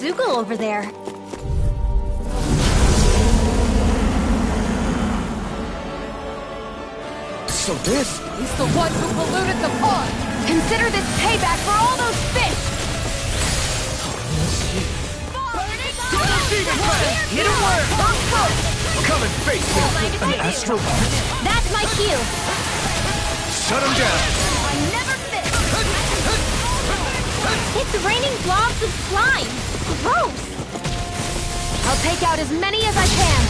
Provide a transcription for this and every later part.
bazooka over there. So this... He's the one who polluted the pond! Consider this payback for all those fish! Hit him where it hurts first! Come and face me! An astral art? That's my cue! Shut him down! I never miss! It's raining blobs of slime! Gross! I'll take out as many as I can!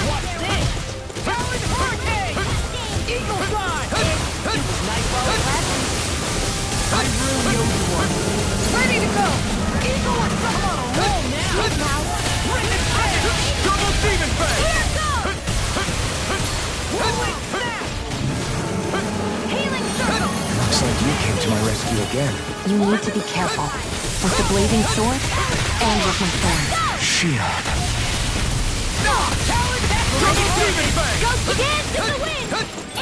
What's this? Talent Hurricane! Eagle Fly! It was nice while it lasted. I really owe you one. Ready to go! Eagle with some on a roll now! Bring it back! Double Demon Fang! Here goes! Rolling snap! Healing circle! Looks like you came to my rescue again. You need to be careful. With the blazing sword, and with my thorns. Shion. Double Demon Fang! Ghost again to the wind!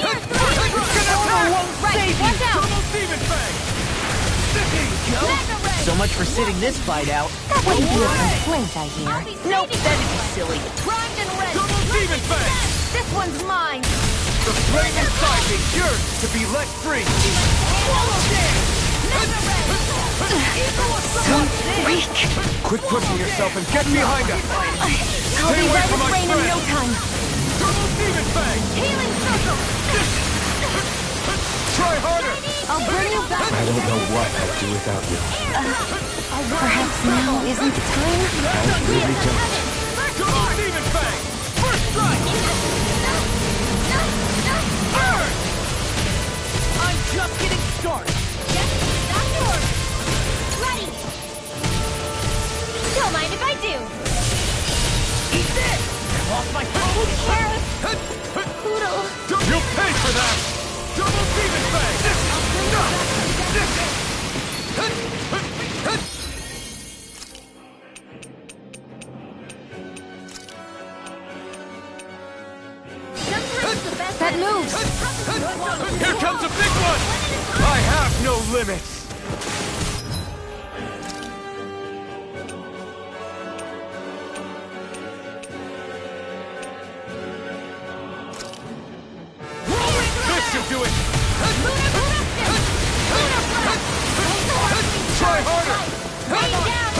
Air thrust! Right, watch out! Double Demon Fang! Mega red! So much for sitting this fight out. That wouldn't be a complaint, I hear. Nope, that'd be silly. Primed and red! Double Demon Fang! This one's mine! The flame inside me yearns to be let free. Swallow dance! Mega red! So Weak! Quit pushing yourself and get behind us. I'll be away red from as my rain in friend. no time. Double Demon Fang! Healing circle! Try harder. I'll bring you back. I don't know what I'd do without you. Perhaps now isn't the time? I really don't. Double Demon Fang! First strike! Burn! I'm just getting started. That's yours. Ready. Don't mind if I do. Eat this! I lost my focus! Poodle. You'll pay for that. Double Demon Fang! That moves. Here comes a big one. I have no limits. This should do it. Try harder. Rain down.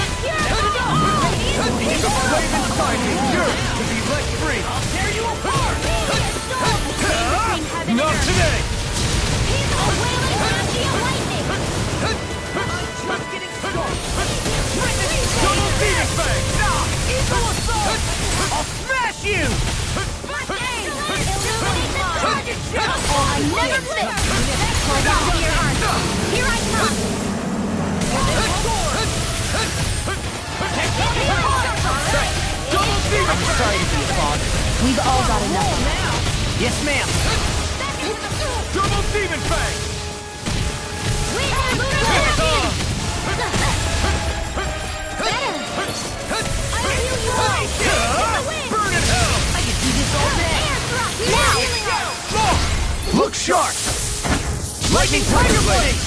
The flame inside me yearns to be let free. I'll tear you apart! Not today. Just getting started! Double Demon Fang. Equal assault! I'll smash you! I never miss. Hold on to your heart. Here I come. Double Demon I'm sorry to be a father. We've all got enough. Yes, ma'am. Double Demon Fang. Burn in hell. I could do this all day. Oh, look sharp. Lightning Tiger Blade.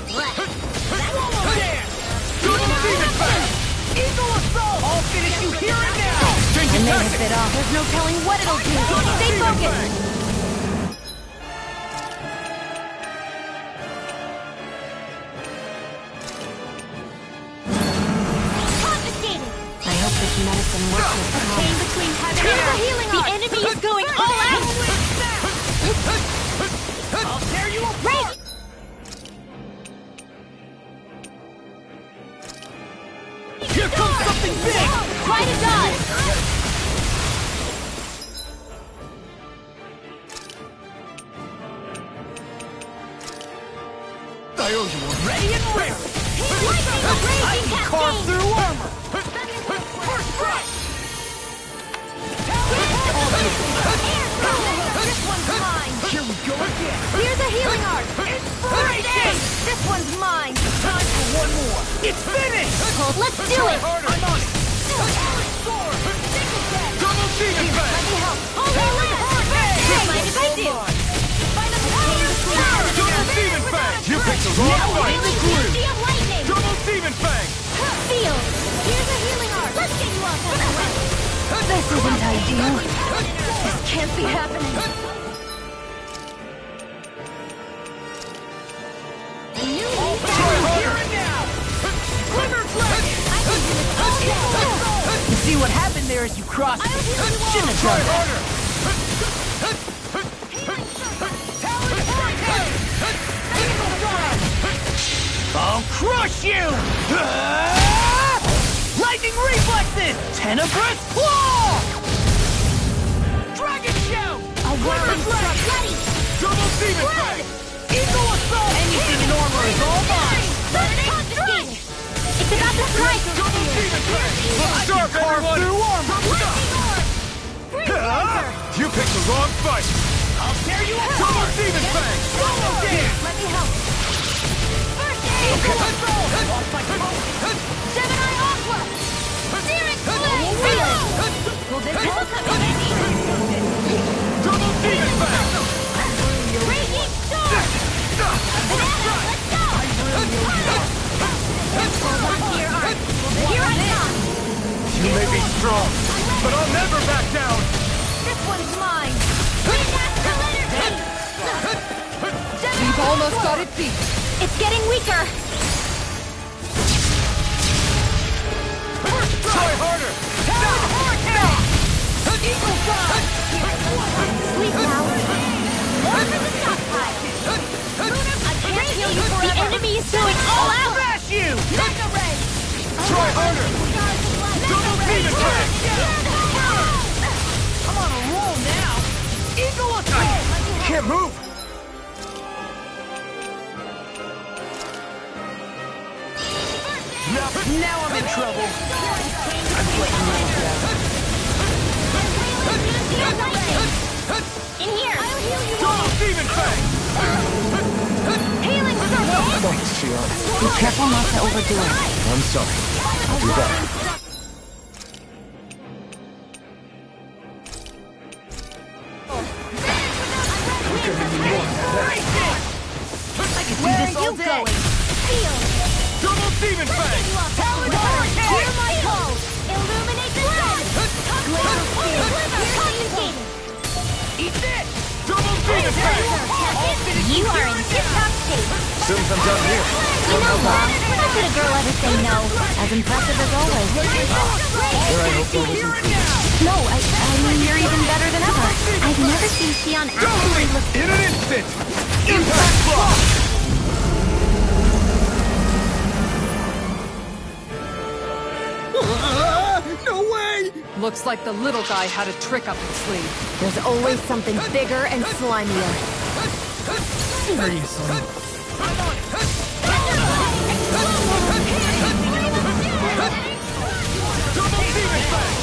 Swallow dance! Double Demon Fang. Eagle assault! I'll finish you here and now! Changing May have tactics. bit off. There's no telling what it'll do. Stay focused. Confiscated. I hope this medicine works with the chain between heaven and earth. The enemy is going all out. I'll tear you apart! Here comes something big. Try to dodge. I owe you one. Ready and rare! I can carve through armor! First strike! This one's mine. Here we go again! Here's a healing art. Inspiration! This one's mine. Time for one more! It's finished! Let's do it. I'm on it! Sword! Double Demon Fang. Let me help. Holy Hurricane! Don't mind if I do. By the power of God. Double Demon Fang. You picked the wrong Now fight. really energy of lightning. Double Demon Fang. This isn't ideal. This can't be happening. You see what happened there as you crossed it. Shouldn't have done that. I'll crush you! Lightning reflexes! Tenebrous claw! Dragon shout! A whirling strike. Ready. Double demon fang! Eagle assault! Anything in armor is all mine! Confiscated. It's about to strike. Double demon fang! I can carve through armor! You picked the wrong fight! I'll tear you apart! Double demon fang! Solo dance! Let me help. Eagle assault! Lost my focus! Gemini Aqua. Searing Flame. Will this all come in handy? Double demon fang! Raging Storm. Banana, let's go. Hold on to your arm. Here I come. You may be strong, but I'll never back down! This one's mine. Green Master Leonard. We've almost got it beat. It's getting weaker. Try harder! Eagle Dawn. Sleep now. More for the stockpile. I can't heal you forever. The enemy is going all out. Smash you! Mega Ray. Try harder! Double demon fang! I'm on a roll now! Eagle assault! Can't move! Now I'm in trouble. In here. I'll heal you all. Double demon fang! Healing circle. Thanks, Shion. Be careful not to overdo it. I'm sorry. I'll do better. Where are you going? Feel. Double demon fang! Hear my call. Illuminate the sun. Confiscated. Eat this! Double demon fang! You are in tip-top shape. Soon as I'm done here. You know what? How could a girl ever say no? As impressive as always. There, I hope there wasn't food. No, I mean, you're even better than ever. I've never seen Shion actually look... In an instant! Impact block! No way! Looks like the little guy had a trick up his sleeve. There's always something bigger and slimier. Seriously. Double demon fang!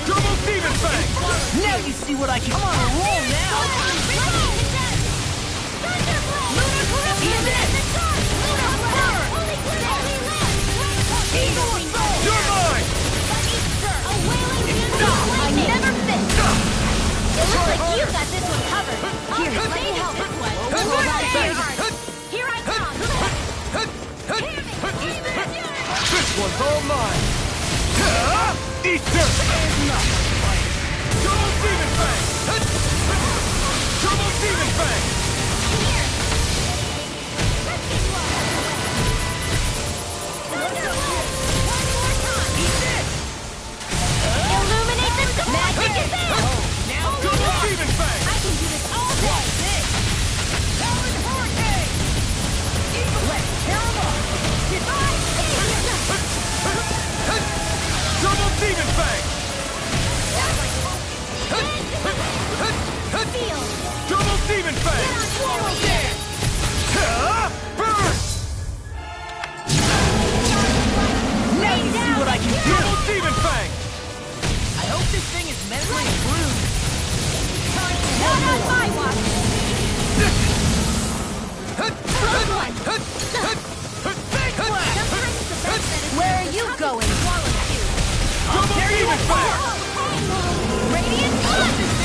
Double demon fang! Now you see what I can... I'm on a roll now! You're mine! I never fit. It looks like you got this one covered. Here, let me help this one. Hold on to your heart. Here I come. This one's all mine! Eat dirt! Double demon fang! Double demon fang! Illuminate the sun. Magic is in. Double demon fang! I can do this all day. Let's tear him up! Double demon fang! Feel. Double demon fang! Burn! Now you see what I can do! Double demon fang! I hope this thing is mentally improved. Not on my watch. Where are you going? Double demon fang! Radiant sun!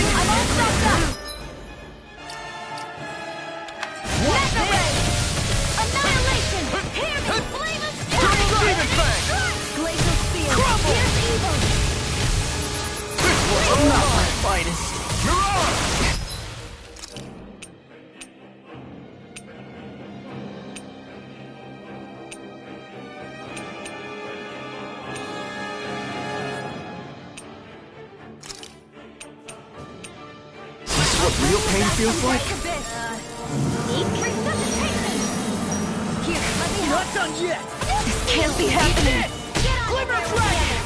what real pain feels like? Here, let me help. Not done yet! This can't be happening. Glimmer Dragon!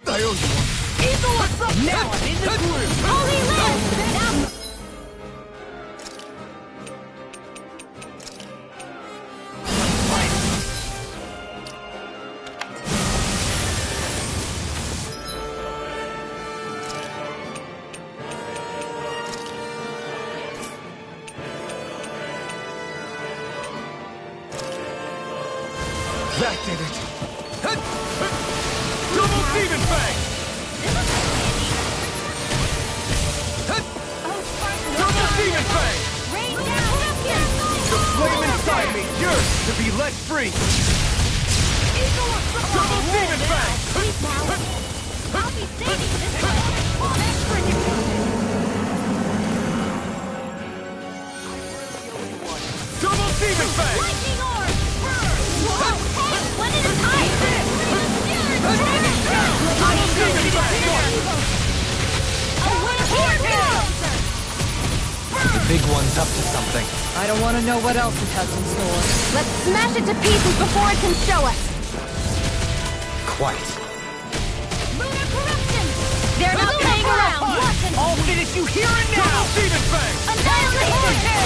I owe you one. Eagle what's up now? I'm in the groove! Holy Land! Now... That did it. Double Demon Fang! Double Demon Fang! Rain down! The flame inside me yearns to be let free. Double Demon Fang! Please now. I'll be saving this one. Double Demon Fang! Lightning orb! Whoa! Hey, one at a time! Double Demon Fang! Away here goes! The big one's up to something. I don't want to know what else it has in store. Let's smash it to pieces before it can show us! Quite. Lunar corruption! They're not playing around! Watch and I'll finish you here and now! Double Demon Fang! annihilation!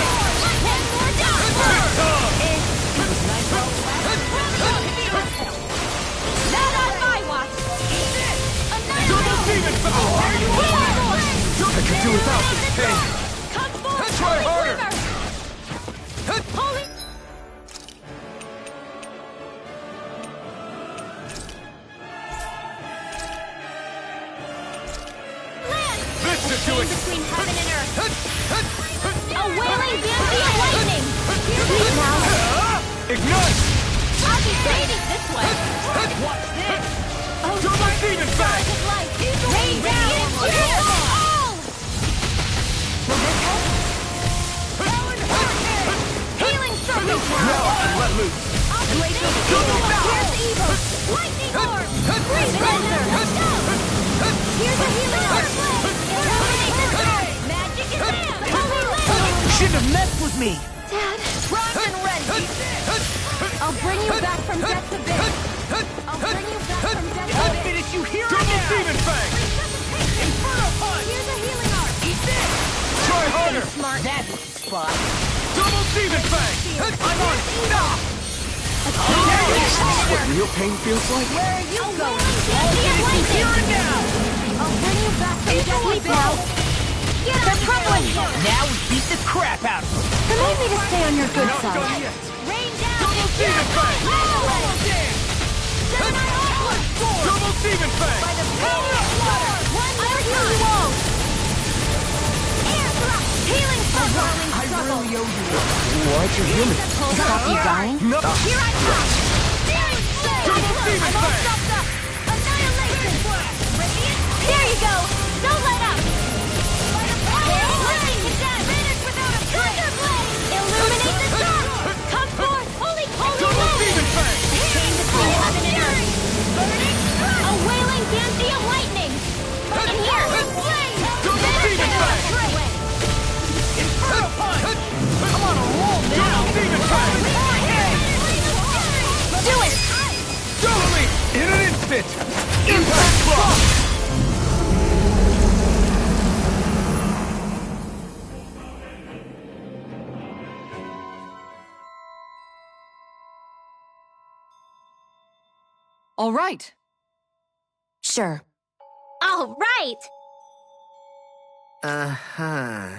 One more down! Not on my watch! Double Demon Fang! I could do without this pain. Come forth! Try harder! Holy... Land! This should do it! Between heaven and earth! A wailing banshee of lightning! Please now! Ignite! I'll be saving this one! What's this? Oh, Double Demon Fang! of light! Rain down! All! Will this help? Healing circle! Now I can let loose. I'll be saving this one! Here's the evil! Lightning orb! Breathe closer! Let's go! Here's a healing orb! Illuminate the dark! Magic is there! Holy Land! Shouldn't have messed with me! Dad! Primed and ready! I'll bring you back from death to bid! I'll bring you back from death to I'll bid! finish you here and Double now! Demon Fang! Inferno Punch! Here's a healing orb! Eat this! Try harder! Smart. That's the spot. Double Demon Fang! I'm on stop! This is what real pain feels like? Where are you going? I'll finish you Here and now! I'll bring you back from death to bid! Get up, crumbling! Now we beat the crap out of them. Remind me to stay on your good Not side. done yet. Rain down! Double Demon Fang! Double Demon Fang! By the power of water! One more time! Air thrust! Healing circle! I really owe you one. Why'd you heal me? Stop you dying? No. Here I come! Searing blade! Double Demon I'm all Fang! stopped up! Annihilation! Radiant! There you go! Don't let up! By the power of lightning condemn! Finish without a thunder blade! Illuminate the dark! Come forth! Holy Double Land! Demon Fang! Chain between heaven and earth! Burning! A wailing banshee of lightning! And here! Double Demon Fang! Inferno Punch! I'm on a roll now! Double Demon Fang! Do it! Double Leap! In an instant! Impact Block! All right. Sure. All right! Uh-huh.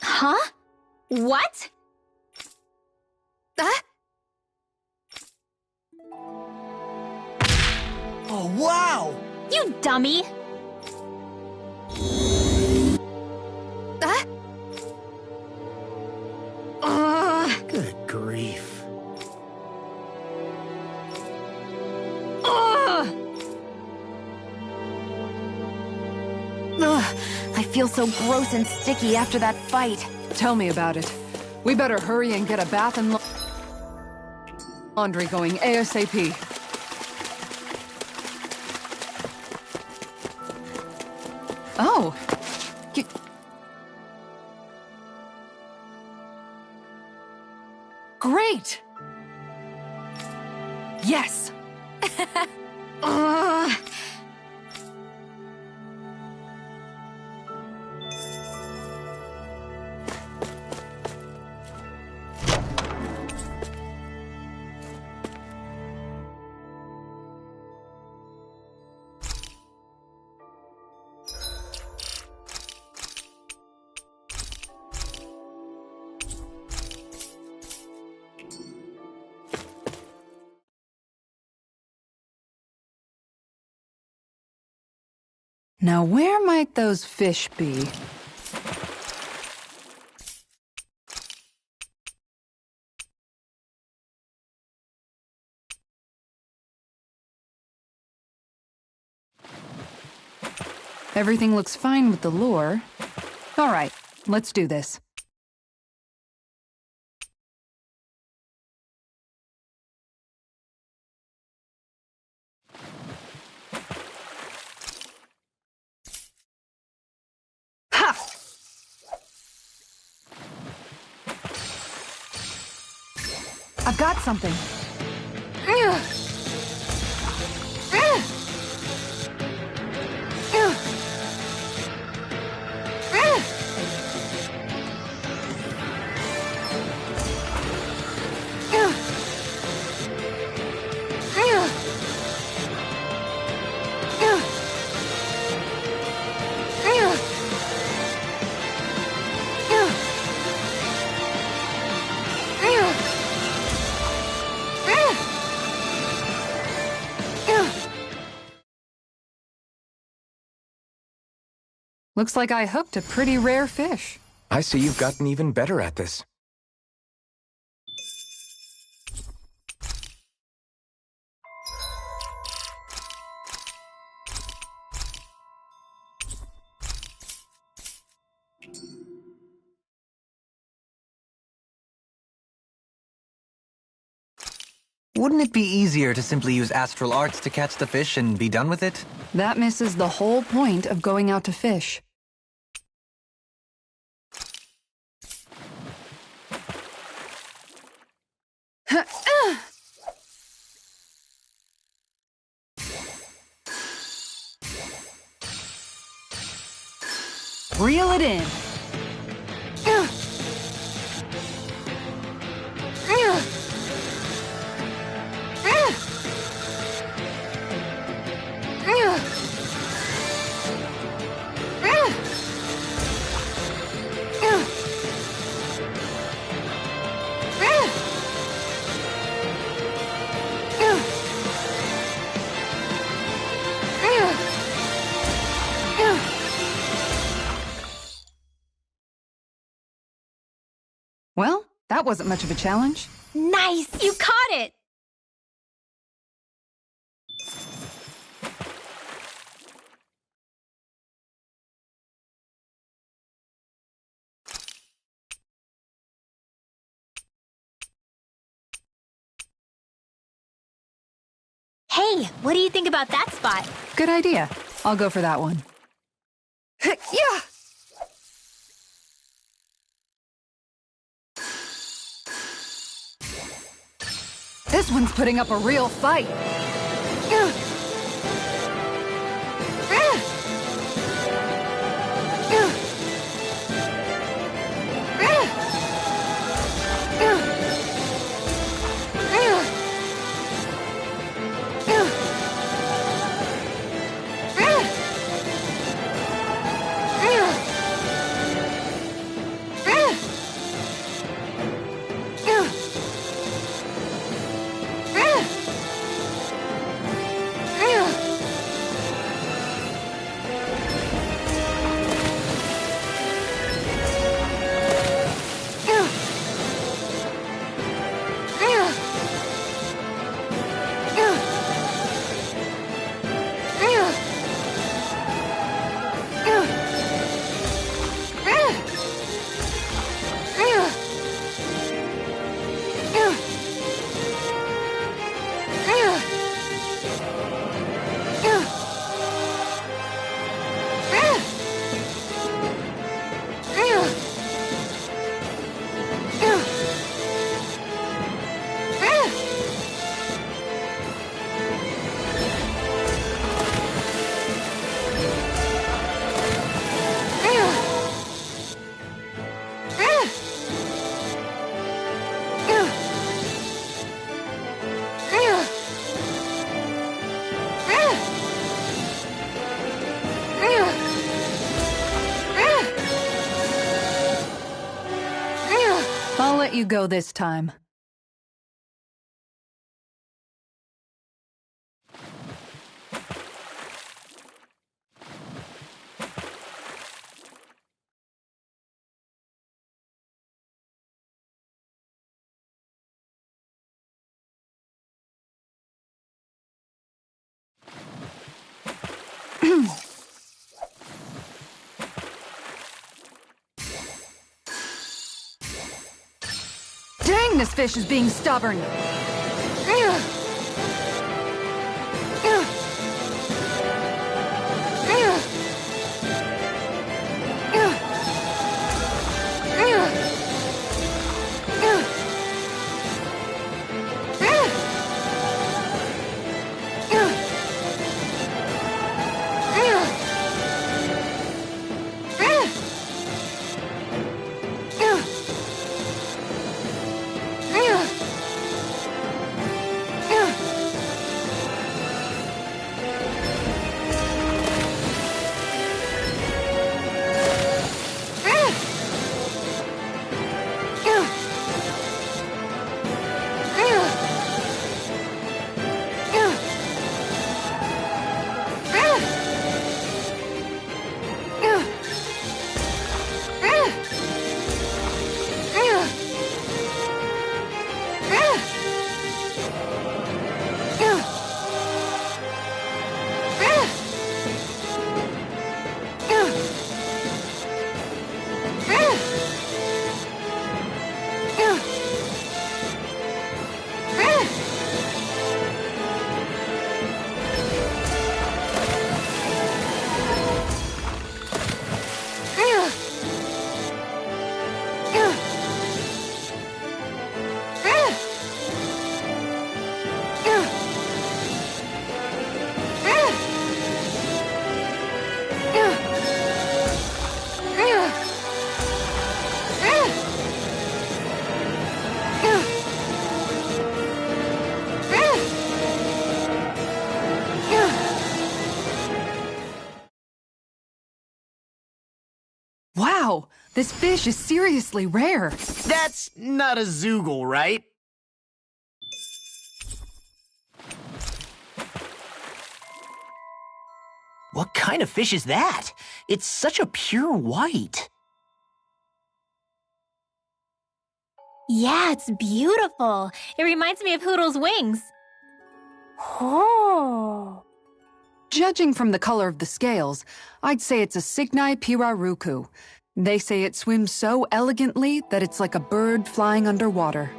Huh? What? Oh, wow! You dummy! Good grief. I feel so gross and sticky after that fight. Tell me about it. We better hurry and get a bath and Laundry going ASAP. Oh. Great! Yes! Now where might those fish be? Everything looks fine with the lure. All right, let's do this. Ha! I've got something. Looks like I hooked a pretty rare fish. I see you've gotten even better at this. Wouldn't it be easier to simply use astral arts to catch the fish and be done with it? That misses the whole point of going out to fish. Reel it in. Well, that wasn't much of a challenge. Nice! You caught it! Hey, what do you think about that spot? Good idea. I'll go for that one. Yeah! This one's putting up a real fight. I'll let you go this time. Dang, this fish is being stubborn! Wow, this fish is seriously rare. That's not a zoogle, right? What kind of fish is that? It's such a pure white. Yeah, it's beautiful. It reminds me of Hoodle's wings. Oh. Judging from the color of the scales, I'd say it's a Cygnai pirarucu. They say it swims so elegantly that it's like a bird flying underwater.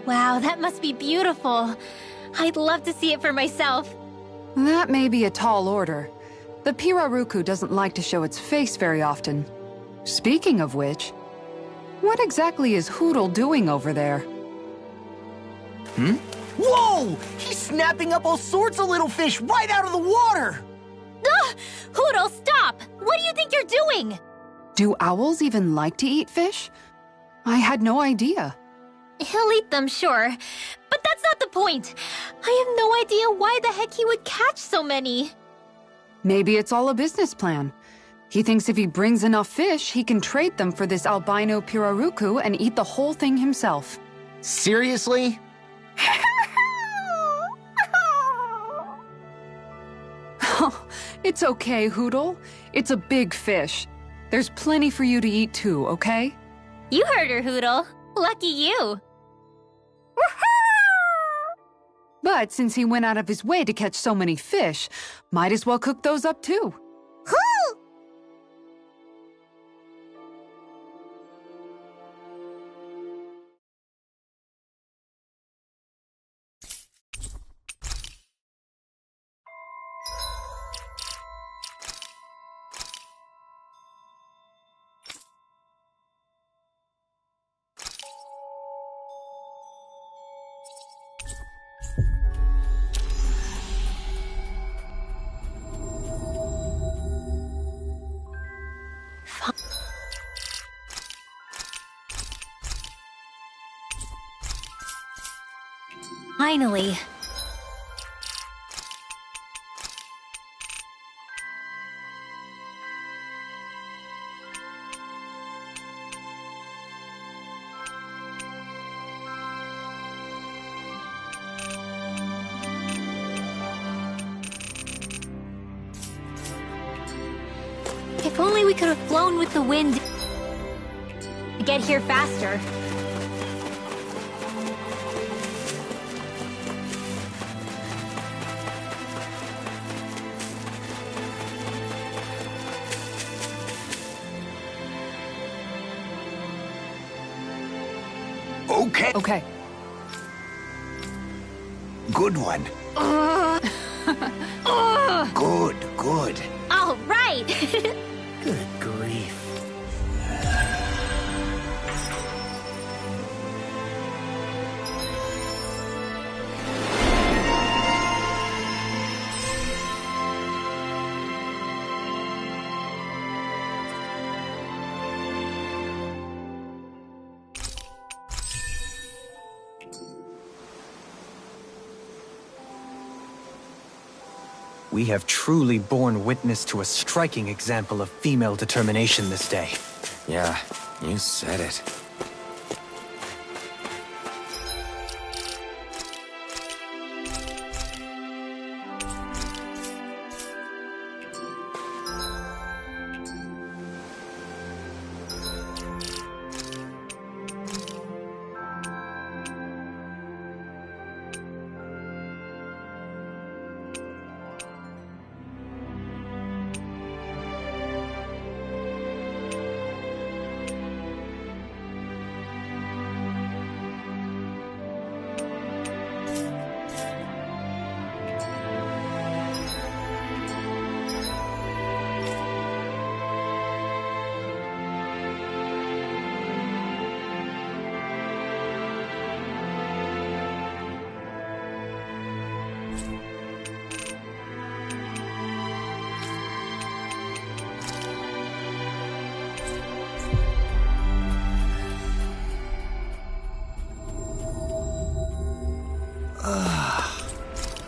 Wow, that must be beautiful. I'd love to see it for myself. That may be a tall order. The pirarucu doesn't like to show its face very often. Speaking of which, what exactly is Hoodle doing over there? Whoa! He's snapping up all sorts of little fish right out of the water! Ugh! Hoodle, stop! What do you think you're doing? Do owls even like to eat fish? I had no idea. He'll eat them, sure. But that's not the point. I have no idea why the heck he would catch so many. Maybe it's all a business plan. He thinks if he brings enough fish, he can trade them for this albino pirarucu and eat the whole thing himself. Seriously? It's okay, Hoodle. It's a big fish. There's plenty for you to eat too, okay? You heard her, Hoodle. Lucky you. But since he went out of his way to catch so many fish, might as well cook those up too. Finally. If only we could have flown with the wind to get here faster. Okay. Okay. Good one. Good. All right. Good grief. We have truly borne witness to a striking example of female determination this day. Yeah, you said it.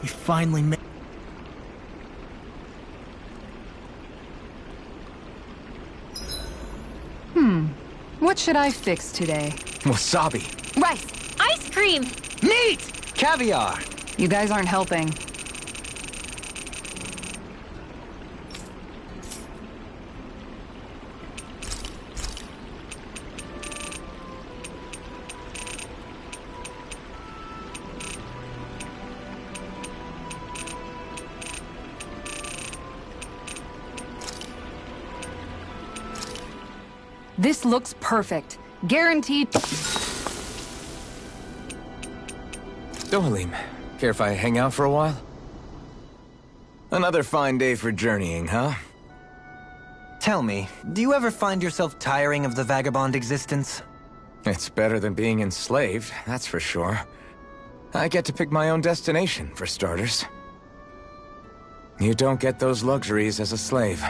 We finally made... What should I fix today? Wasabi. Rice! Ice cream. Meat! Caviar! You guys aren't helping. This looks perfect. Guaranteed. Dohalim, care if I hang out for a while? Another fine day for journeying, huh? Tell me, do you ever find yourself tiring of the vagabond existence? It's better than being enslaved, that's for sure. I get to pick my own destination, for starters. You don't get those luxuries as a slave.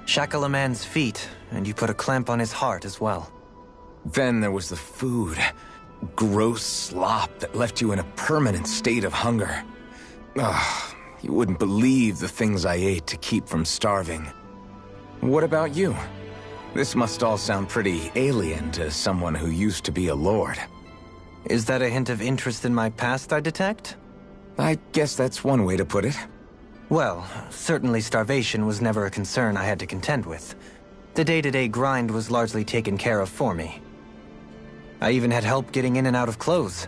Shackle a man's feet, and you put a clamp on his heart as well. Then there was the food. Gross slop that left you in a permanent state of hunger. Ugh, you wouldn't believe the things I ate to keep from starving. What about you? This must all sound pretty alien to someone who used to be a lord. Is that a hint of interest in my past I detect? I guess that's one way to put it. Well, certainly starvation was never a concern I had to contend with. The day-to-day grind was largely taken care of for me. I even had help getting in and out of clothes.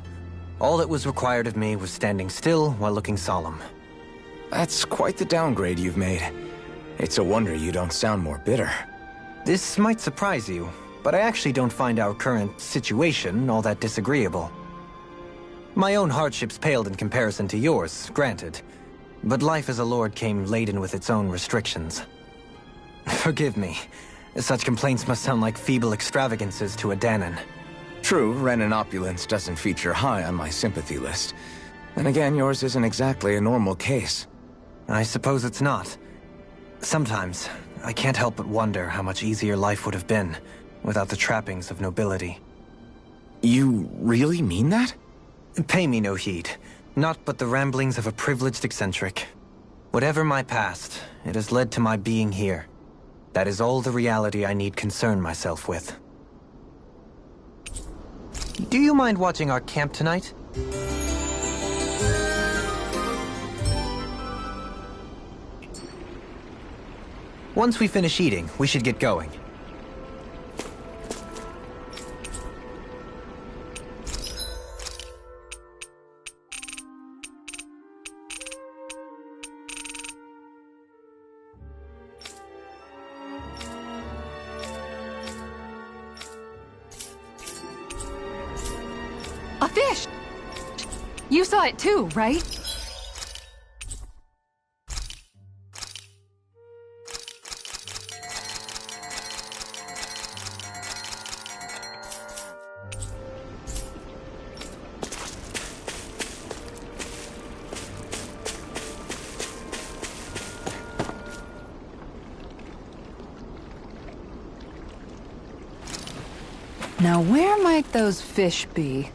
All that was required of me was standing still while looking solemn. That's quite the downgrade you've made. It's a wonder you don't sound more bitter. This might surprise you, but I actually don't find our current situation all that disagreeable. My own hardships paled in comparison to yours, granted. But life as a lord came laden with its own restrictions. Forgive me. Such complaints must sound like feeble extravagances to a Danon. True, Renan opulence doesn't feature high on my sympathy list. And again, yours isn't exactly a normal case. I suppose it's not. Sometimes, I can't help but wonder how much easier life would have been without the trappings of nobility. You really mean that? Pay me no heed. Naught but the ramblings of a privileged eccentric. Whatever my past, it has led to my being here. That is all the reality I need concern myself with. Do you mind watching our camp tonight? Once we finish eating, we should get going. A fish! You saw it too, right? Now where might those fish be?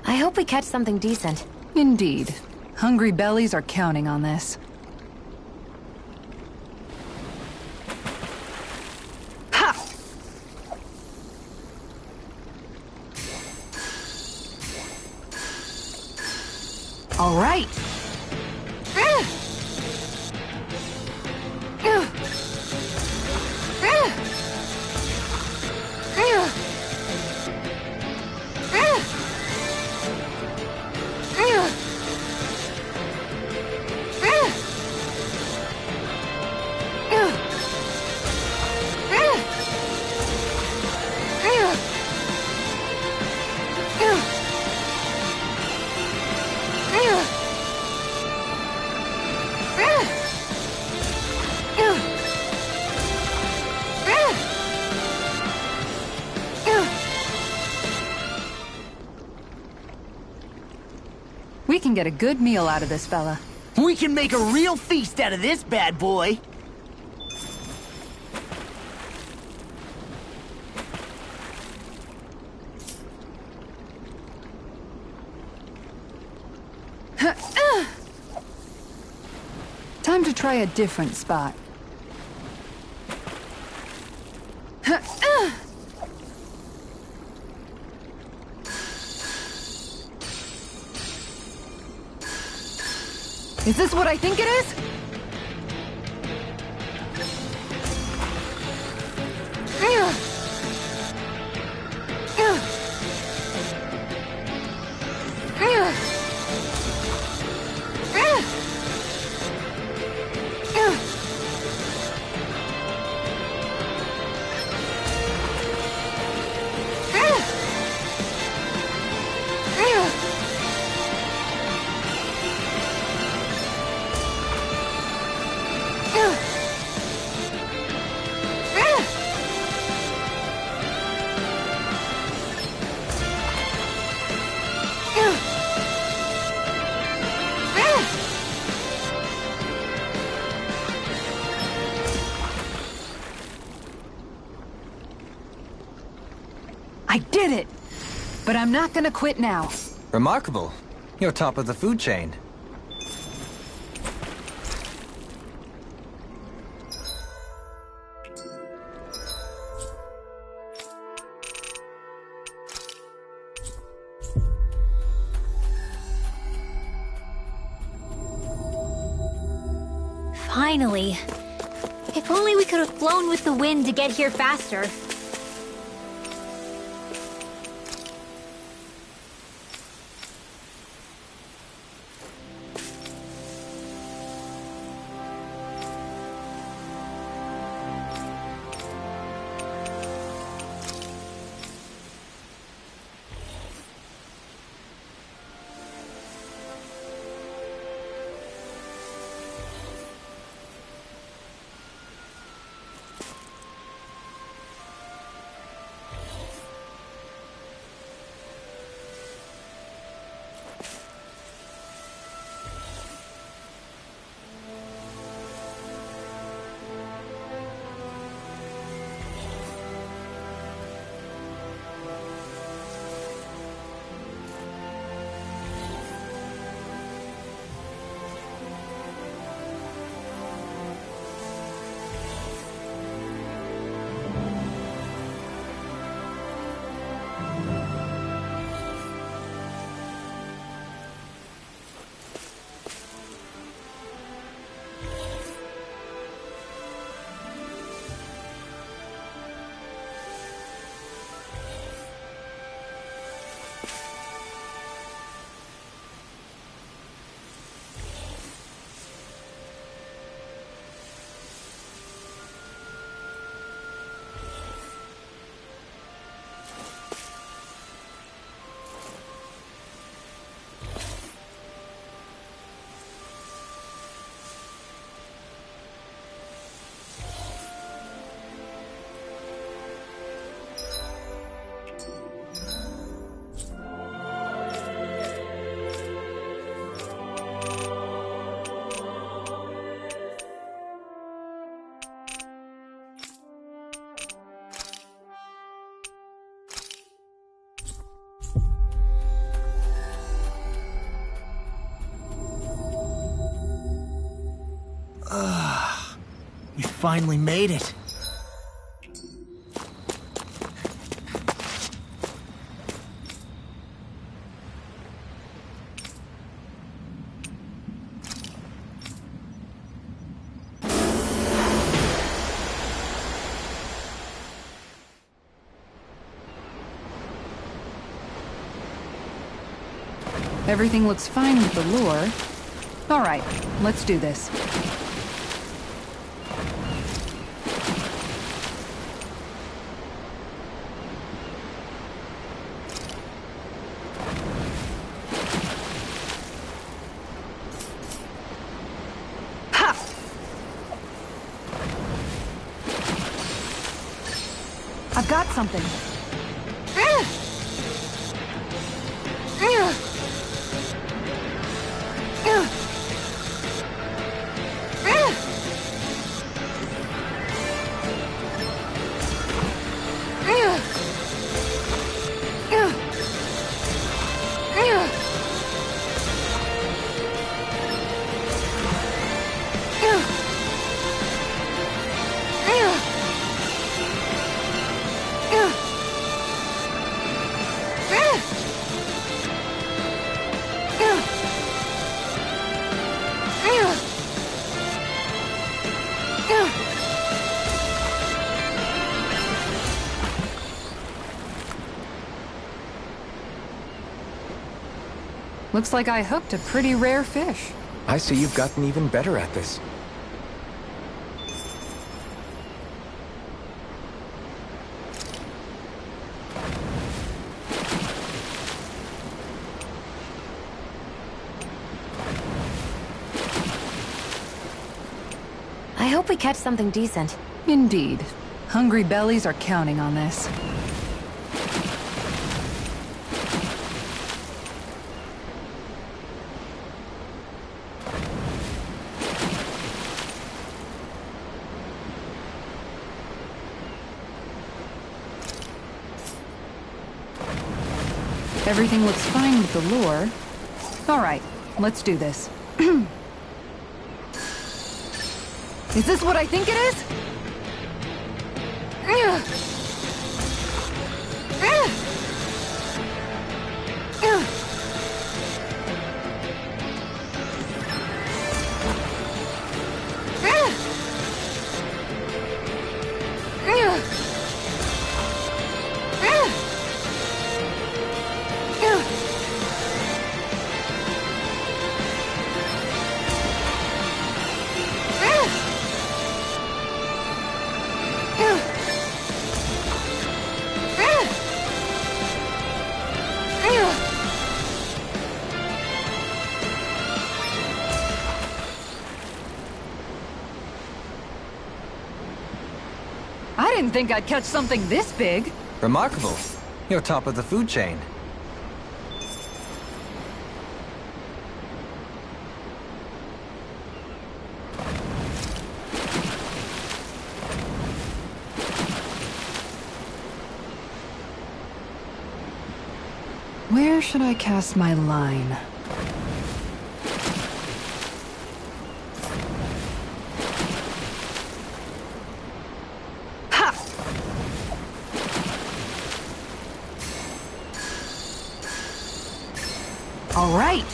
I hope we catch something decent. Indeed. Hungry bellies are counting on this. Ha! All right. We can get a good meal out of this fella. We can make a real feast out of this bad boy. Time to try a different spot. Is this what I think it is? I did it! But I'm not gonna quit now. Remarkable. You're top of the food chain. Finally. If only we could have flown with the wind to get here faster. finally made it. Everything looks fine with the lure. All right, let's do this. Ha! I've got something. Looks like I hooked a pretty rare fish. I see you've gotten even better at this. I hope we catch something decent. Indeed. Hungry bellies are counting on this. Everything looks fine with the lure. All right, let's do this. Is this what I think it is? I didn't think I'd catch something this big. Remarkable. You're top of the food chain. Where should I cast my line? All right.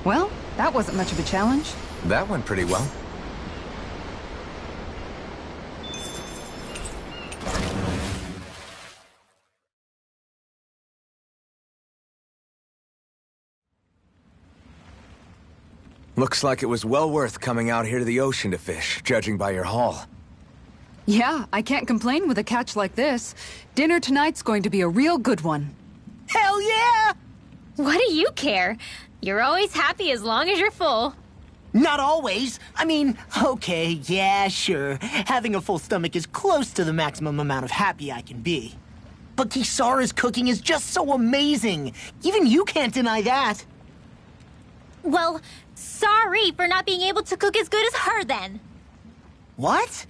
Well, that wasn't much of a challenge. That went pretty well. Looks like it was well worth coming out here to the ocean to fish, judging by your haul. Yeah, I can't complain with a catch like this. Dinner tonight's going to be a real good one. Hell yeah! What do you care? You're always happy as long as you're full. Not always. I mean, okay, yeah, sure. Having a full stomach is close to the maximum amount of happy I can be. But Kisara's cooking is just so amazing. Even you can't deny that. Well, sorry for not being able to cook as good as her then. What?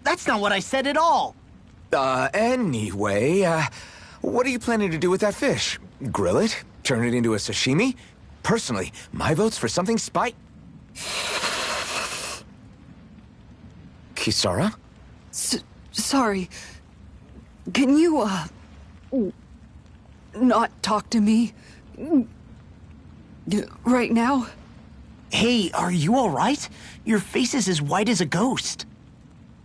That's not what I said at all. Anyway, what are you planning to do with that fish? Grill it? Turn it into a sashimi? Personally, my vote's for something Kisara? Sorry. Can you, not talk to me? Right now? Hey, are you all right? Your face is as white as a ghost.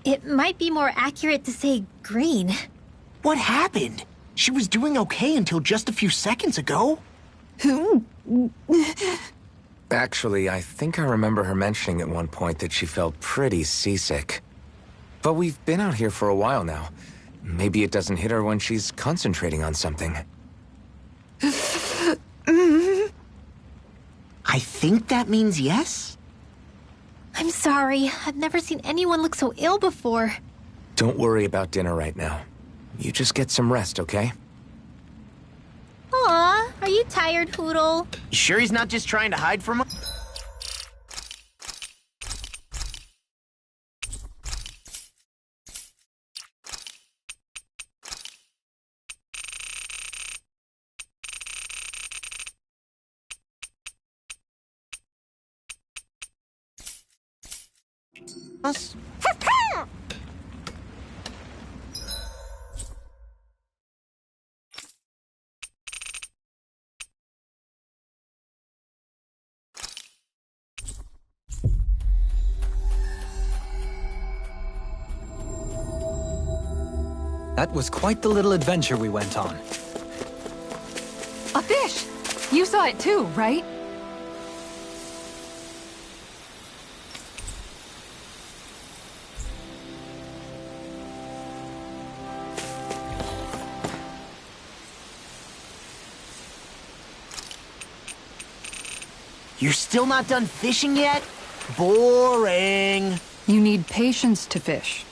It might be more accurate to say green. What happened? She was doing okay until just a few seconds ago. Actually, I think I remember her mentioning at one point that she felt pretty seasick. But we've been out here for a while now. Maybe it doesn't hit her when she's concentrating on something. I think that means yes? I'm sorry. I've never seen anyone look so ill before. Don't worry about dinner right now. You just get some rest, okay? Aw, are you tired, Poodle? You sure he's not just trying to hide from us? That was quite the little adventure we went on. A fish! You saw it too, right? You're still not done fishing yet? Boring. You need patience to fish.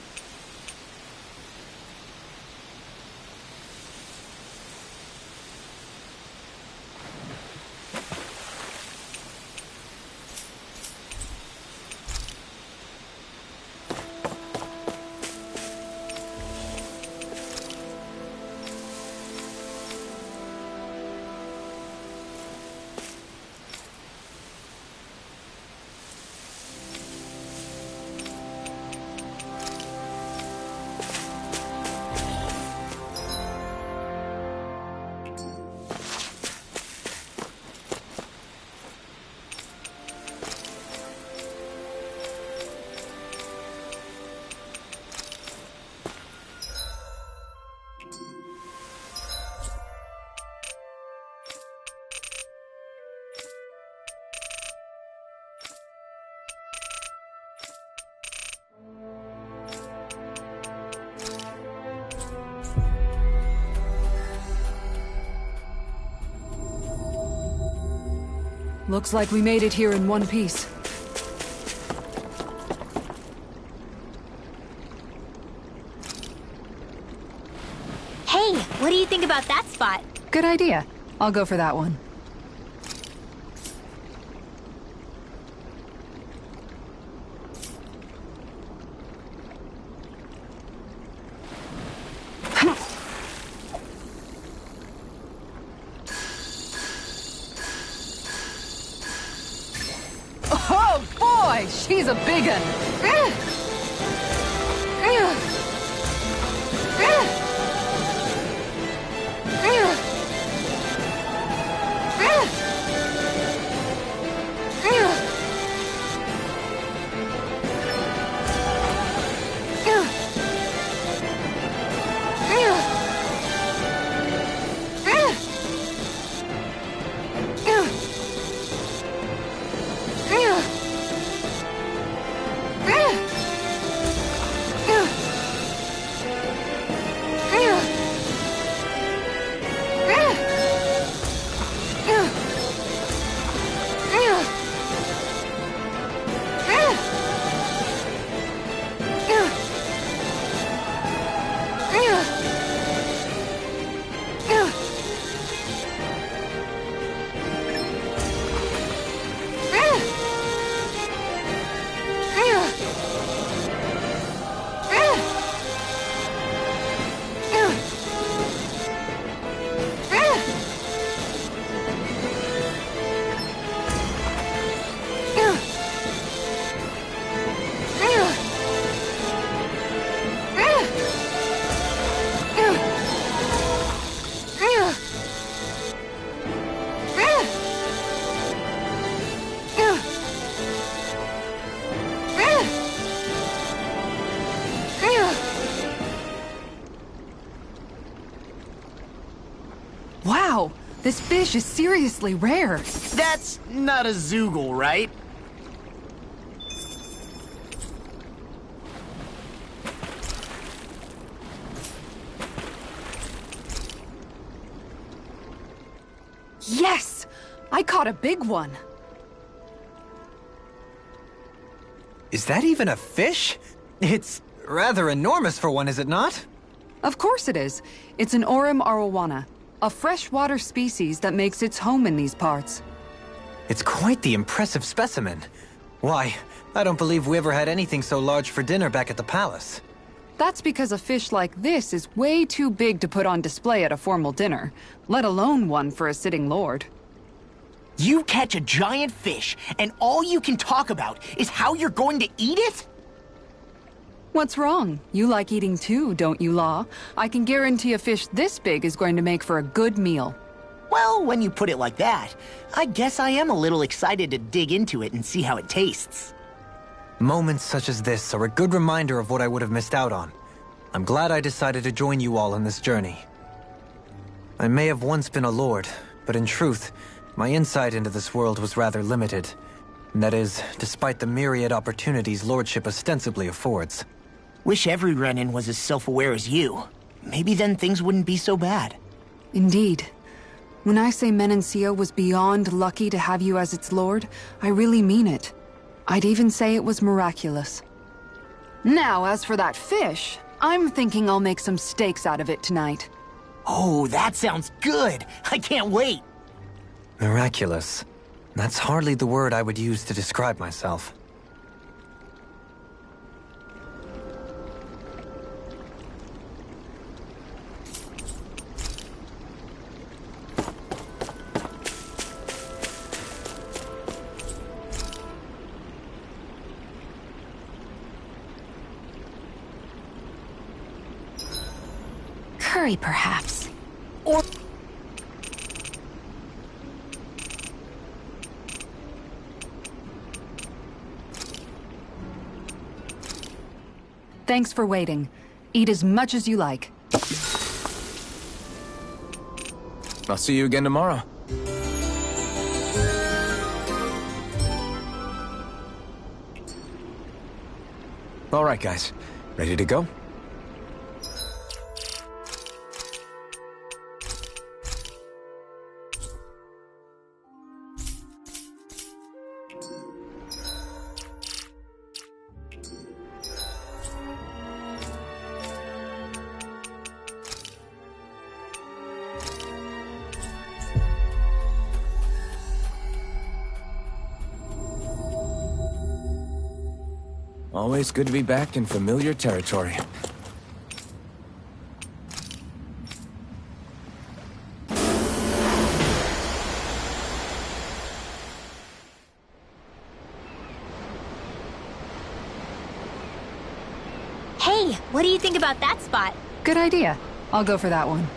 Looks like we made it here in one piece. Hey, what do you think about that spot? Good idea. I'll go for that one. Oh boy, she's a big one. This fish is seriously rare. That's not a zoogle, right? Yes! I caught a big one. Is that even a fish? It's rather enormous for one, is it not? Of course it is. It's an Orem arowana, a freshwater species that makes its home in these parts. It's quite the impressive specimen. Why, I don't believe we ever had anything so large for dinner back at the palace. That's because a fish like this is way too big to put on display at a formal dinner, let alone one for a sitting lord. You catch a giant fish, and all you can talk about is how you're going to eat it? What's wrong? You like eating too, don't you, Law? I can guarantee a fish this big is going to make for a good meal. Well, when you put it like that, I guess I am a little excited to dig into it and see how it tastes. Moments such as this are a good reminder of what I would have missed out on. I'm glad I decided to join you all on this journey. I may have once been a lord, but in truth, my insight into this world was rather limited. And that is, despite the myriad opportunities lordship ostensibly affords. Wish every Renin was as self-aware as you. Maybe then things wouldn't be so bad. Indeed. When I say Menancia was beyond lucky to have you as its lord, I really mean it. I'd even say it was miraculous. Now, as for that fish, I'm thinking I'll make some steaks out of it tonight. Oh, that sounds good! I can't wait! Miraculous. That's hardly the word I would use to describe myself. Curry, perhaps. Or... Thanks for waiting. Eat as much as you like. I'll see you again tomorrow. All right, guys. Ready to go? Always good to be back in familiar territory. Hey, what do you think about that spot? Good idea. I'll go for that one.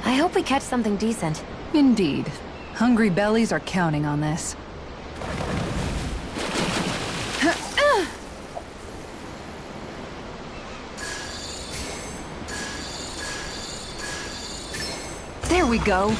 I hope we catch something decent. Indeed. Hungry bellies are counting on this. There we go.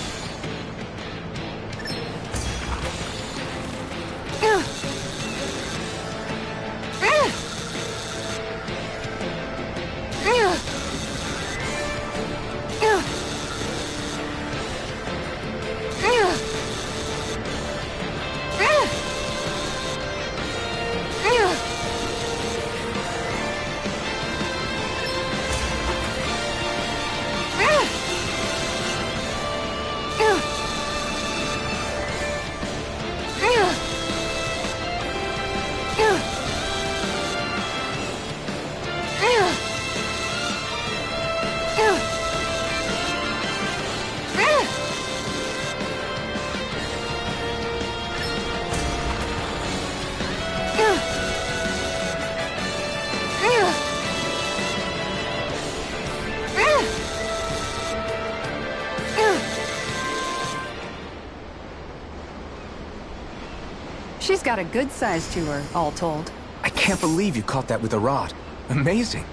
She's got a good size to her, all told. I can't believe you caught that with a rod. Amazing.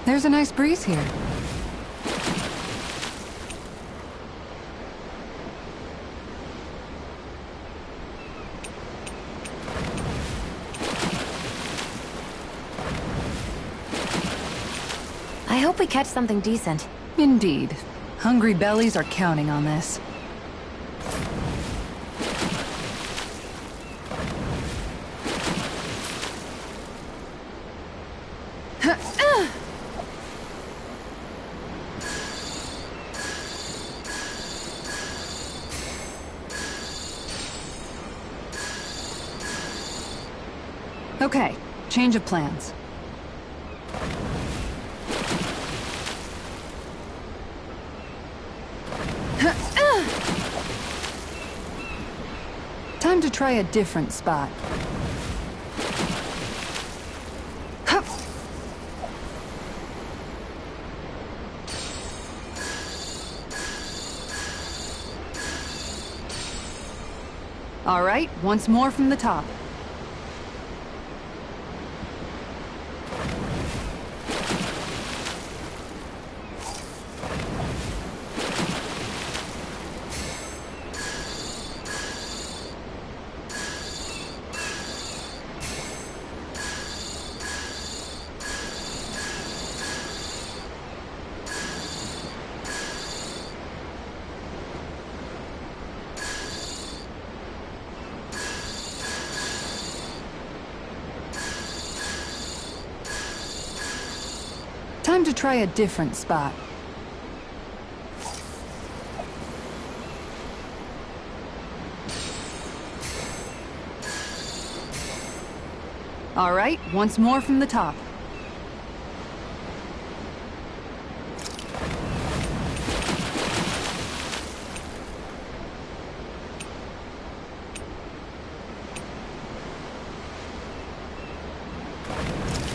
There's a nice breeze here. I hope we catch something decent. Indeed. Hungry bellies are counting on this. Okay, change of plans. Time to try a different spot. All right, once more from the top. Time to try a different spot. All right, once more from the top.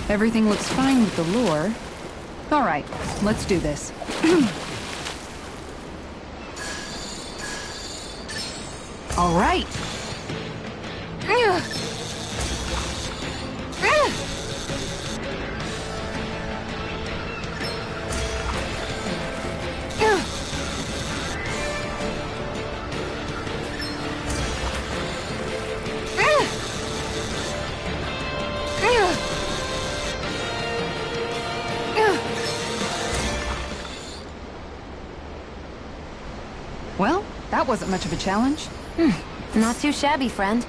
Everything looks fine with the lure. All right, let's do this. All right. Well, that wasn't much of a challenge. Not too shabby, friend.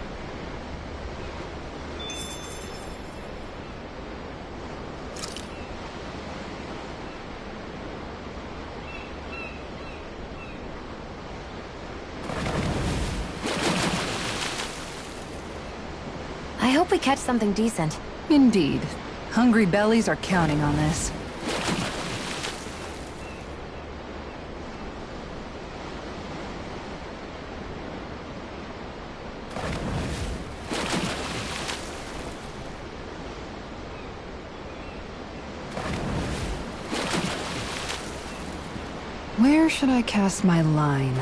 I hope we catch something decent. Indeed. Hungry bellies are counting on this. Where should I cast my line?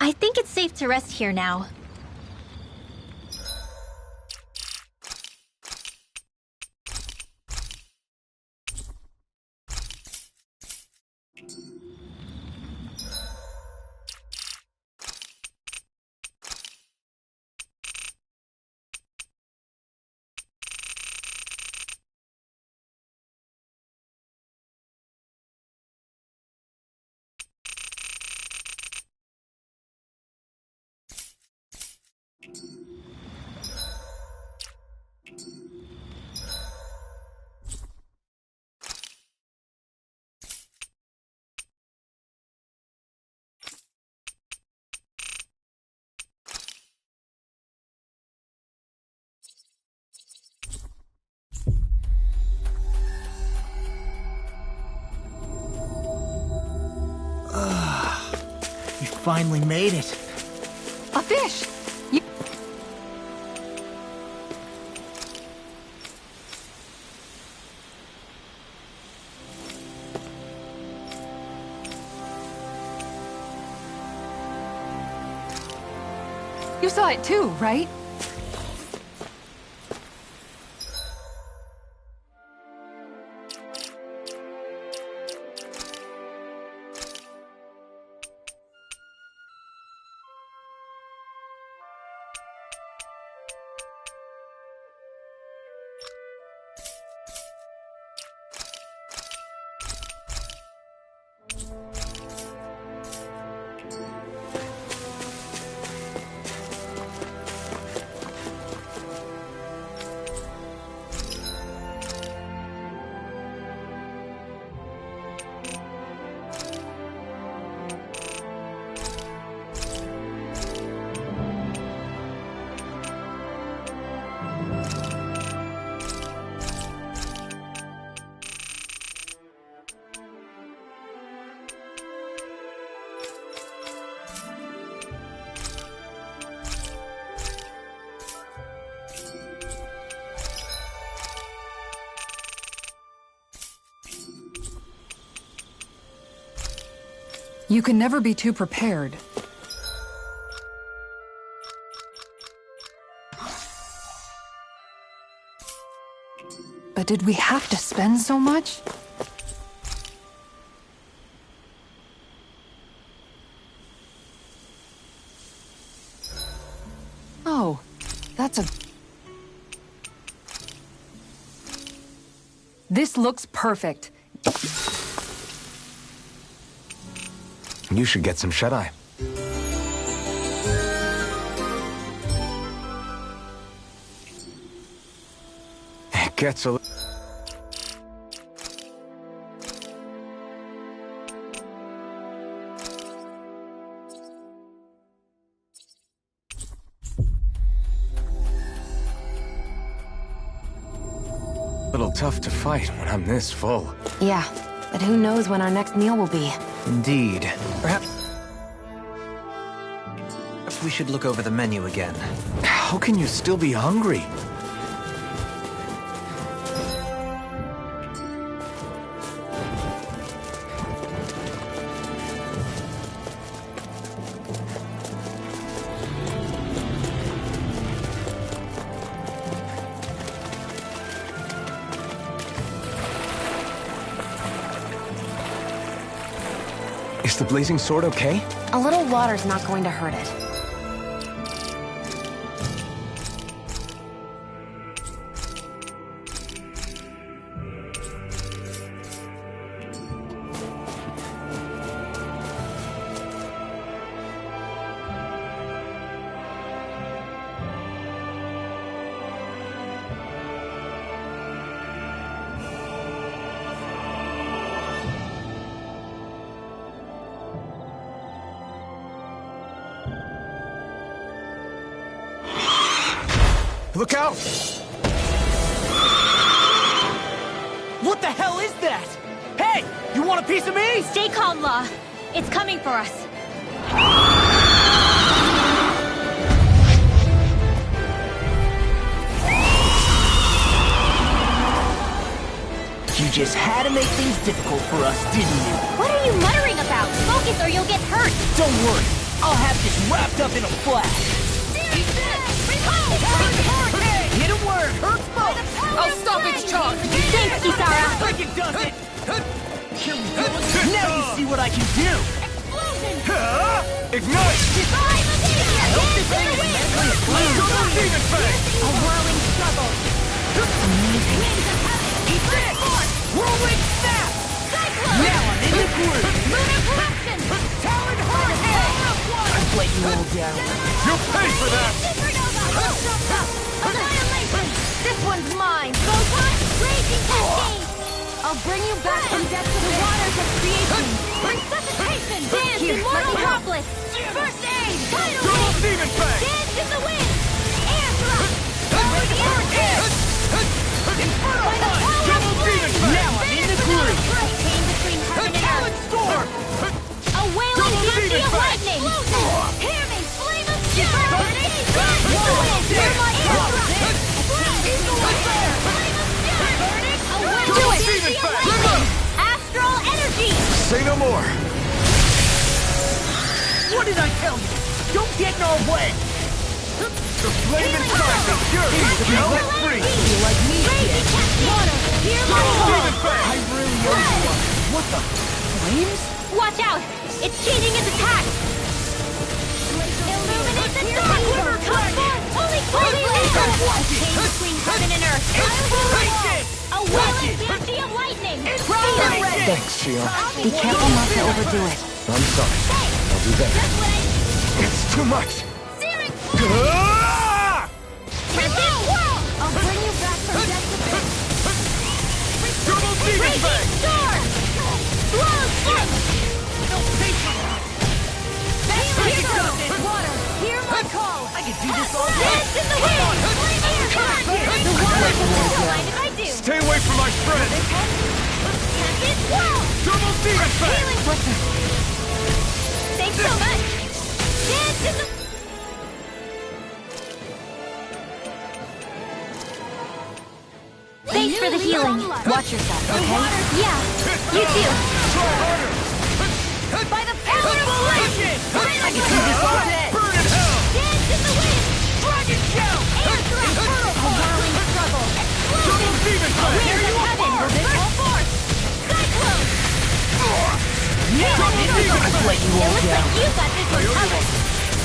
I think it's safe to rest here now. finally made it. A fish! You... You saw it too, right? You can never be too prepared. But did we have to spend so much? Oh, that's a... This looks perfect. You should get some shut-eye. It gets a... little tough to fight when I'm this full. Yeah, but who knows when our next meal will be. Indeed. Perhaps we should look over the menu again. How can you still be hungry? Is the blazing sword okay? A little water's not going to hurt it. Look out! What the hell is that? Hey, you want a piece of me? Stay calm, Law. It's coming for us. You just had to make things difficult for us, didn't you? What are you muttering about? Focus or you'll get hurt. Don't worry, I'll have this wrapped up in a flash. Hit a word, hurts both. I'll stop its charge! Thanks, Kisara. Freaking does it! Here we go. Now you see what I can do! Explosion! Ignite! I hope this thing is mentally explosive. A whirling struggle. Amazing. Winds of heaven. Eat this! Whirlwind snap! Cyclone. Now I'm in the groove! Lunar corruption. Talon hurricane! I'm breaking you all down. You'll pay for that! Supernova. Annihilation. This one's mine. Photon. Raging cascade. I'll bring you back from death to the waters of creation. Resuscitation. Dance in mortal droplets. First aid. Tidal Double wave. demon fang! Dance in the wind. Air thrust. Power the air. Inferno By the punch! power Double of demon flame. fang! Now I'm in the groove! Chain between heaven and Talon earth. storm! A wailing Double beauty demon of fang. lightning. Say no more. What did I tell you? Don't get in our way! The flame inside me yearns to be let free. You like me, kid? Water, here my Demon call. Fang! I really owe you one. What the? Flames? Watch out! It's changing its attack! Illuminate the dark! Come forth! Holy laser! A chain between heaven and earth! A wailing banshee of lightning! Thanks, Shield. Be careful not to overdo it. I'm sorry. I'll do better. Just what I... It's too much. Searing Ah! whirl! I'll bring you back from death to death! Double Demon Raging Fang! storm! Blow strike! No patience! Here goes! Water! Hear my call! I can do this all day! Dance in the wind! The water will mind if I do! Stay away from my friend! Champion whirl! Double Demon Fang! Healing blister! Thanks so much! Dance in the... Thanks for the healing. Watch yourself, okay? Yeah, you too. Try harder! By the power of legend! I can do this all day! Burn in hell! Dance in the wind! Dragon Shell! Air thrust! A whirling struggle! Double Demon Fang! Winds of heaven! Full force! Cyclone! Yeah, I'll let you It all looks down. like you got this one covered.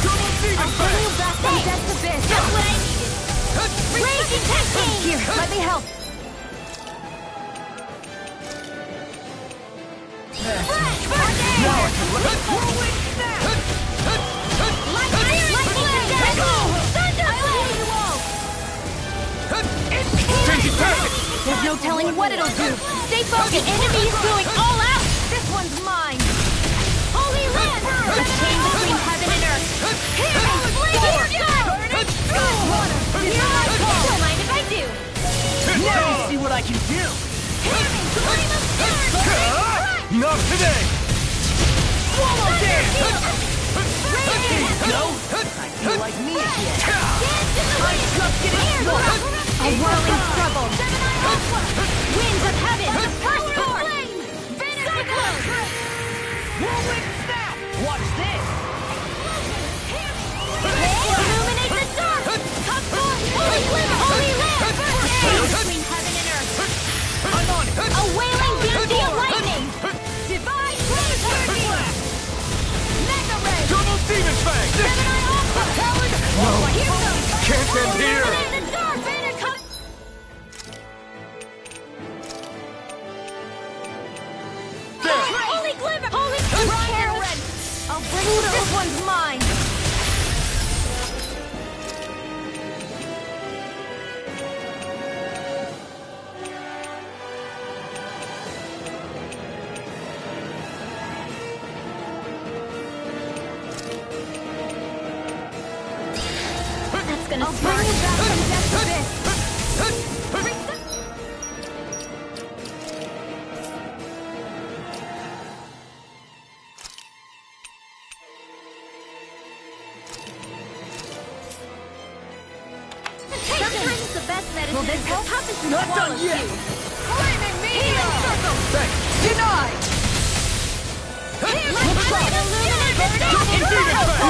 Double Demon I'll bring Fang! you back from death's abyss. Just what I needed. Raging testing! Here, let me help. Whirlwind snap! Lightning attack! Thunder blade! Changing tactics! There's no telling what it'll do. Stay focused. The enemy is going all out. This one's mine. Holy land! A chain between heaven and earth. Here, flame go! Water, hear my call. Don't mind if I do. Now you see what I can do! Flame of stars! Not today! Swallow dance! Radiant! Go! I feel like me again! Dance in the wind! Just getting started! A whirling struggle! Winds of heaven! First force! Cyclone! Whirlwind snap! Watch this! Illuminate the dark! Come forth! Holy land! Chain between heaven and earth! I'm on it! A wailing banshee of lightning! Divine laser blast! Mega ray! Double Demon Fang! Gemini Alpha! Talon! Here goes! Can't end here! Illuminate the dark! Banner come! Holy glimmer! Holy glimmer! I'll bring you to this one's mine! That's gonna I'll bring you back from death's abyss! Sometimes the best medicine is the toughest to Not swallow, done yet. too. Flaming meteor! Thanks! Denied!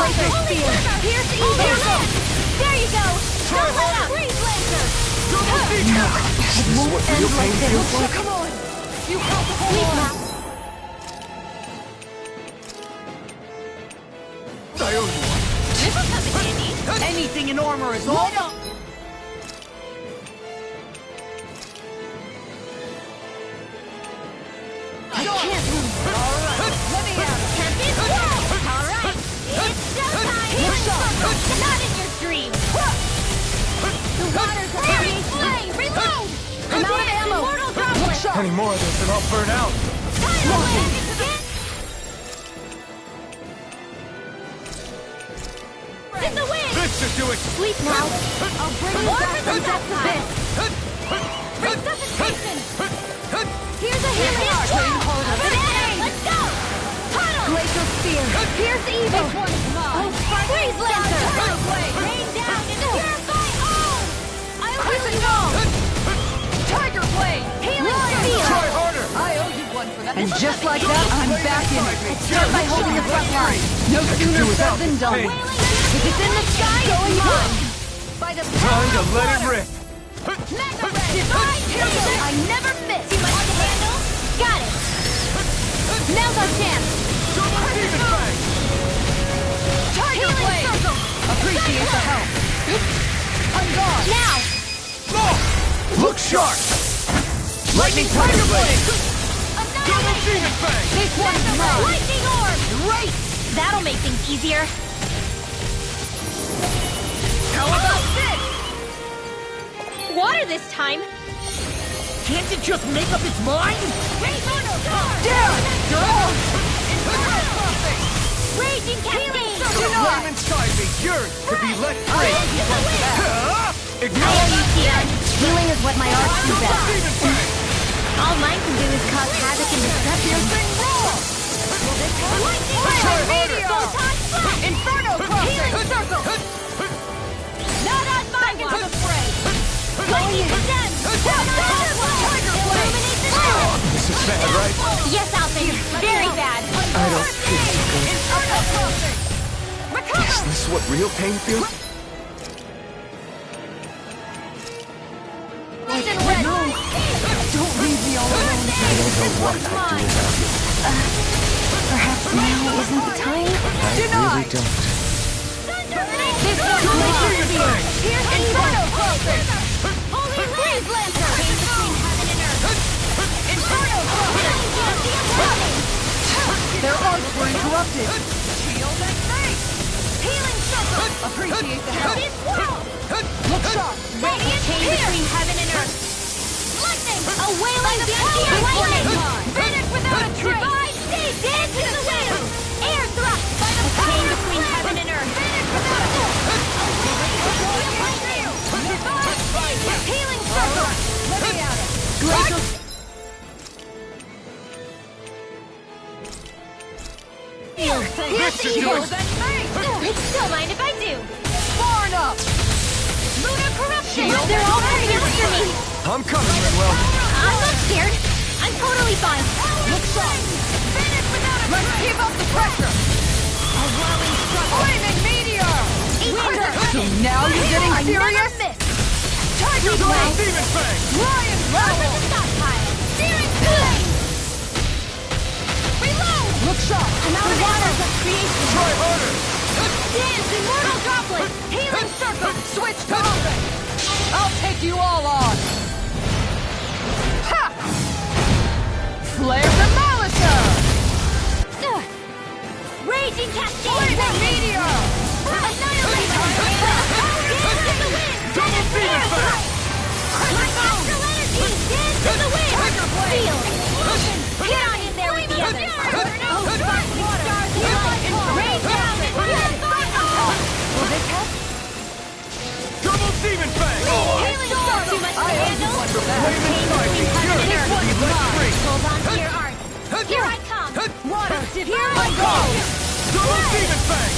Laser spear! Pierce the evil! There you go! Don't let up! Freeze laser! Double Demon Fang! Is this what real pain feels like? Come on! You help the Sweet whole mouth! I owe you one. This will come in handy! Anything in armor is all... I can't lose! Let me out! Champion whirl! Alright! It's showtime! Not in your dreams! The waters of the flame! Reload! I'm out of ammo! Immortal droplet! Any more of this and I'll burn out. In the wind! This should do it! Sleep now! I'll bring you back from death's abyss! Resuscitation! Here's a healing arc! Let's go! Tunnel! Glacial spear. Here's evil! Freeze laser! Rain down and purify all! I'll really know! Tiger blade! Healing steel! Try harder! I owe you one for that. And just like that, I'm back in it. Start by holding the front line. No sooner said than done. If it's in the sky, going on. By the Time to let it rip. Mega Red! Divine Halo! I never miss! Too much to handle? Got it! Now's our chance! Tiger Blade! Appreciate the help. I'm gone. Now! Look sharp! Lightning Tiger Blade! This one's mine. Lightning Orb! Great! That'll make things easier. How about this? Water this time! Can't it just make up its mind? Down! Raging Cascade! Flame inside me yearns to be let free! Ignore you, Tion. Healing is what my arts do best. All mine can do is cause havoc and destruction. Inferno crossing! Circle! Not on my watch! Lightning condemned! Tiger Blade! This is bad, right? Yes, Alvin. Very bad. I don't feel so good. Inferno crossing! Is this what real pain feels? Don't leave me all alone. I don't know what I'd do without you. Perhaps now isn't the time? I really don't. This one's my Inferno crossing! Holy Blaze Lancer! Between heaven and earth. Inferno crossing! Their arts were interrupted. Shield and face! Healing circle! Appreciate the help. This world! Look sharp! Radiant between heaven and earth. Lightning! A wailing Dantian lightning! Finish without a trace! Divine Stage! Dance to the wind! Air thrust! By the chain between heaven and earth! Finish without a trace! Divine Stage! Healing circle! Let me at it! Glacial... Shield and face! Don't mind if I do! Barn up! Lunar corruption! They're all coming after me! I'm coming, Manuel. I'm not scared. I'm totally fine. Look sharp! Finish without a Let's keep up the pressure! A whirling struggle. Flaming meteor! Winter. So now you're getting I serious? never miss. Tiger Blade. Demon Fang! Lion Welcome Growl! to stockpile. Searing flame. Reload. Look sharp! I'm out of waters of creation. Try harder! Dance, immortal droplet. Healing circle. Switch to moving! I'll take you all on! Ha! Flare Demolisher! Raging cascade. Flaming meteor! Annihilation. Dance in the wind. Double Demon Fang! Astral energy. Dance in the wind. Tiger Blade. Feel. Get on in there with the others. Oh, sparkling stars of light. Rain down and Will this help? Double Demon Fang! Healing sword. Too much to handle. Flame inside me yearns to be let free! Hold on to your art. Here I come. Water! Here I go! Double Demon Fang!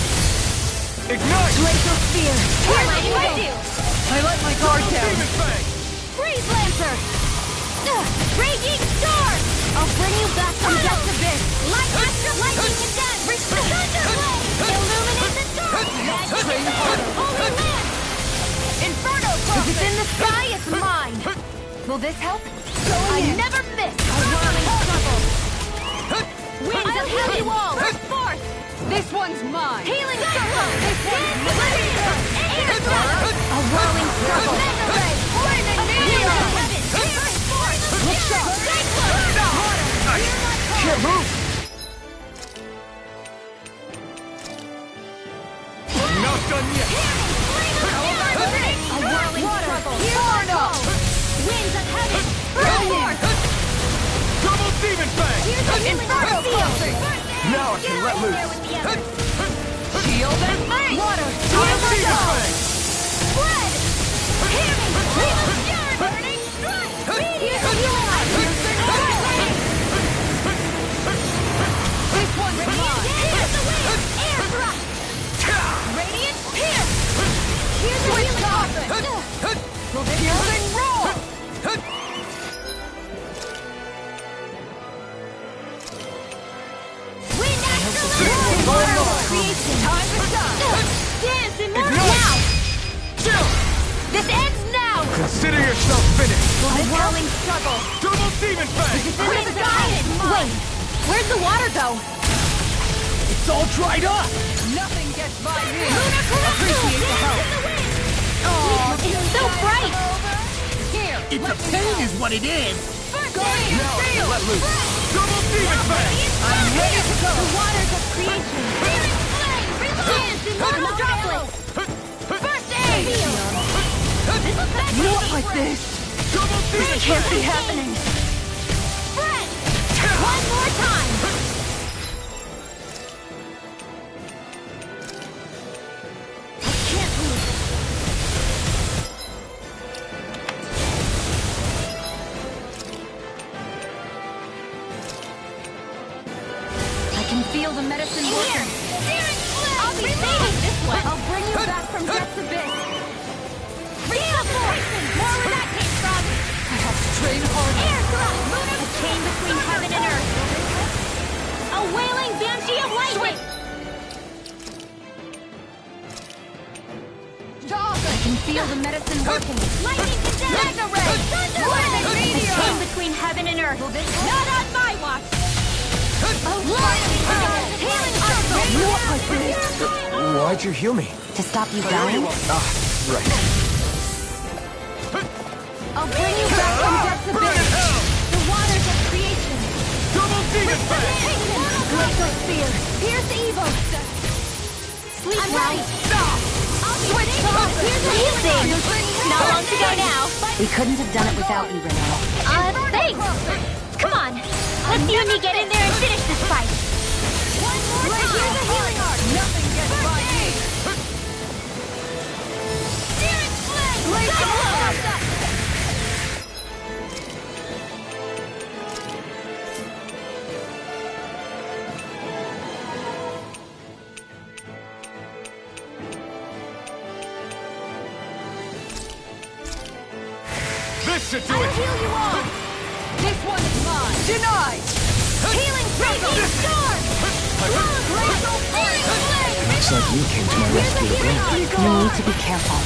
Ignite! Glacial Spear! What mind if I do? I let my guard down. Demon Fang! Freeze Lancer. Raging Storm. I'll bring you back from death's abyss. Light Astral Lightning Condensed. Thunder Blade. Illuminate the dark. Magic Holy Land. Inferno If crossing! it's in the sky, it's mine. Will this help? I never miss. A whirling struggle. Winds of heavy wall. Forth. This one's mine! Healing circle. This one's mine. Air thrust. A whirling struggle. Mega ray. Flaming meteor! Look sharp. Can't move! Not done yet! A whirling struggle. Barn up! Winds of heaven. Forth. Double Demon Fang! Here's a healing Inferno seal. crossing! Now I can let loose! Shield and face! Water! Double Demon Fang! Spread. Healing. Healing fury. Burning strike. Here's a healing item. This one's mine! Here's the wind. Air thrust. Radiant pierce. Here's a healing item. Fielding roll! Overwhelming struggle. Double demon fang! Where's the guidance? Wait, where's the water go? It's all dried up! Nothing gets by me! Appreciate the help! Oh, it's so bright. Here! It's a pain is what it is. Now, let loose! Double demon fang! I'm ready to go. The waters of creation. Dance in mortal droplets. First aid. Not like this! Double demon This can't be happening! Fred, one more time. I can't lose. I can feel the medicine working. I'll be saving this one. I'll bring you back from death's abyss. Reinforcement. More where that came from. I have to train harder. Air thrust. A chain between heaven and earth. A wailing banshee of lightning. I can feel the medicine working. Lightning condemned. Mega ray. Lightning A meteor. chain between heaven and earth. Not on my watch. Healing circle. Not like this! Why'd you heal me? To stop you dying? Ah, right. I'll bring you back from death's abyss! The waters of creation. Double demon fang! Glacial spear. Pierce evil. Sleep well. Switch off. Here's a healing. Not long to go now. We couldn't have done it without you, Renee. Thanks. Come on. Let's see when you get in there and finish this fight. One more time. Here's a healing art. Nothing gets by me! Spirit flame. This should do I'll it! heal you all. This one's mine! Denied! Healing raging storm. Glacial flame. Looks like you came to my rescue again. You need to be careful.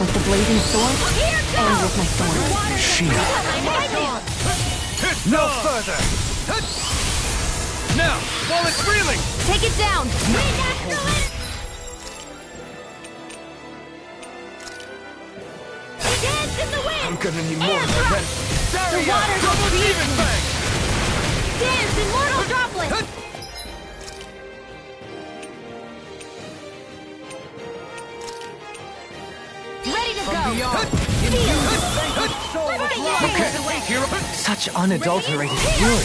With the blazing sword, and with my thorn. Sheena. No further! Now, while it's reeling! Take it down. Dance in the wind. I'm gonna need more Air of that. thrust. The Daria! waters of Double demon creation. fang! Dance in mortal droplets. Ready to go. Okay, here. Such unadulterated fury.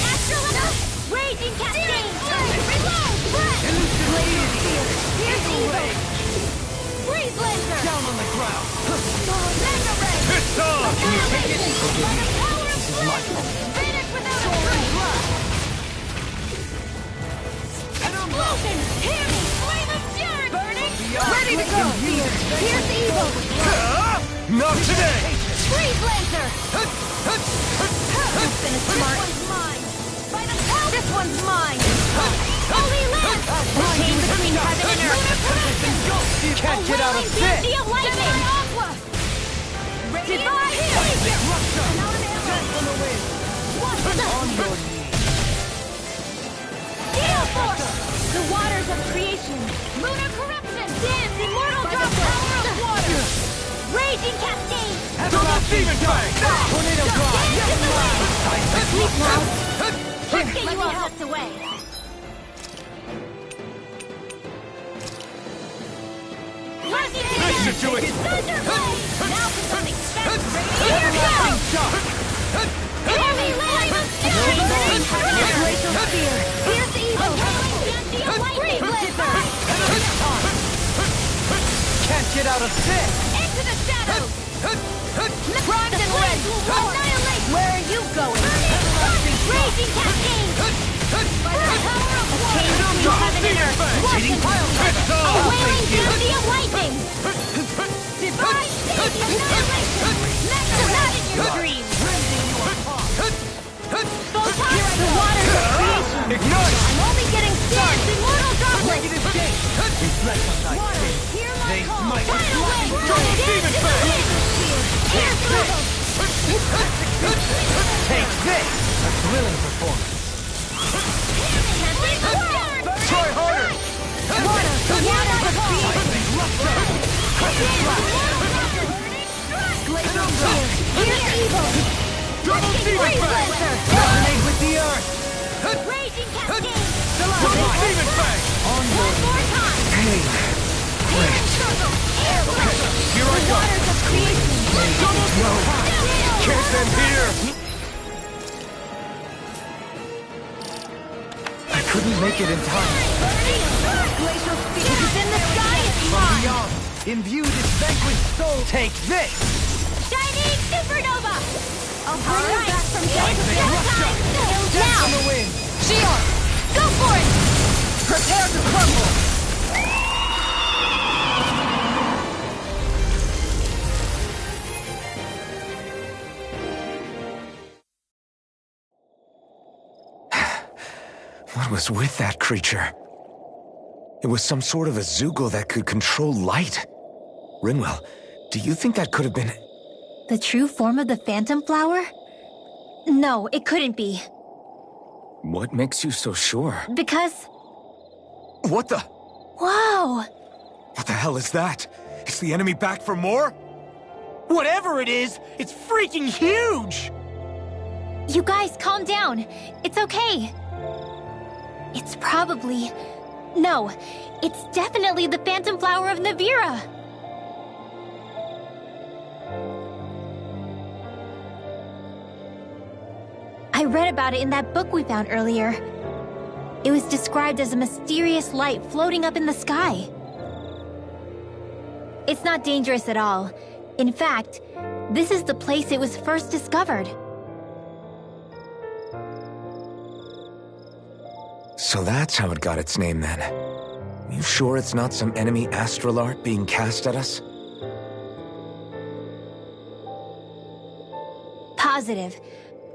Raging cascade. Reload. Here's evil. Freeze laser. Down on the ground! Mega ray. It's on! Can you take it? By the power of flame. Finish without a trace. Explosion. Hear me. Flame of fury. Burning. Ready to go. Here's evil. Not today! Freeze laser. You've been a smart. This one's mine. Holy Lance. The chain between heaven and earth. You can't get out of Wailing this! banshee of lightning. Divine Savior. On your knees! Gale Force. The waters of creation. Lunar corruption. Dance immortal drop. Power of water. Raging cascade. Double demon fang! Tornado drive! Dance in the wind. Sleep now. Let's get Let you me all help. tucked away. This should do it! Thunderblade. Now for something special. Here goes. Heavy land. A chain between heaven and glacial spear. Here's evil. Freeze laser. Can't get out of this! Into the shadows. Bronze and red. Annihilate. Where are you going? Raging cascade. By the power of water. A chain between heaven and earth. Watch and a wailing beauty of lightning. Divine Savior. Annihilation. Not in your dreams. Photon. The water Reflect on thy Water, sins. hear my They call. smite with Tidal wave, lightning. run it in. Air struggle. Take this! A thrilling performance. Try harder. Water, the water of being. Glacial spear. Hear evil. Double demon Freeze fang! lancer. Resonate with the earth! Raging cascade. Double demon fang! One more time. Hey, Air struggle. Air blast. Here I go! Waters of creation. No! Can't end here! I couldn't make it in time. Glacial spear. If it's in the sky, it's From mine. beyond, imbue this vanquished soul. Take this! Shining supernova. I'll bring you back from death to Lightning death rush time. Death Now. on the wind! Shion, go for it. Prepare to crumble! what was with that creature? It was some sort of a Zoogle that could control light. Rinwell, do you think that could have been... The true form of the phantom flower? No, it couldn't be. What makes you so sure? Because... What the... Whoa! What the hell is that? Is the enemy back for more? Whatever it is, it's freaking huge! You guys, calm down. It's okay. It's probably... No, it's definitely the phantom flower of Navira. I read about it in that book we found earlier. It was described as a mysterious light floating up in the sky. It's not dangerous at all. In fact, this is the place it was first discovered. So that's how it got its name then. You sure it's not some enemy astral art being cast at us? Positive.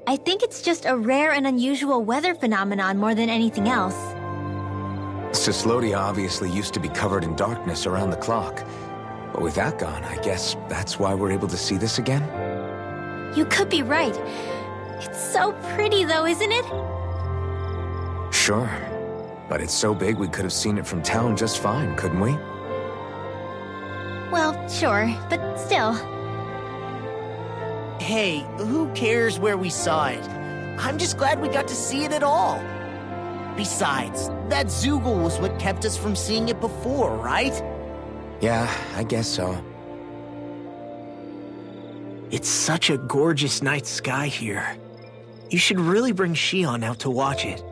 I think it's just a rare and unusual weather phenomenon more than anything else. Cislodia obviously used to be covered in darkness around the clock. But with that gone, I guess that's why we're able to see this again? You could be right. It's so pretty though, isn't it? Sure. But it's so big we could have seen it from town just fine, couldn't we? Well, sure, but still. Hey, who cares where we saw it? I'm just glad we got to see it at all. Besides, that Zoogle was what kept us from seeing it before, right? Yeah, I guess so. It's such a gorgeous night sky here. You should really bring Shion out to watch it.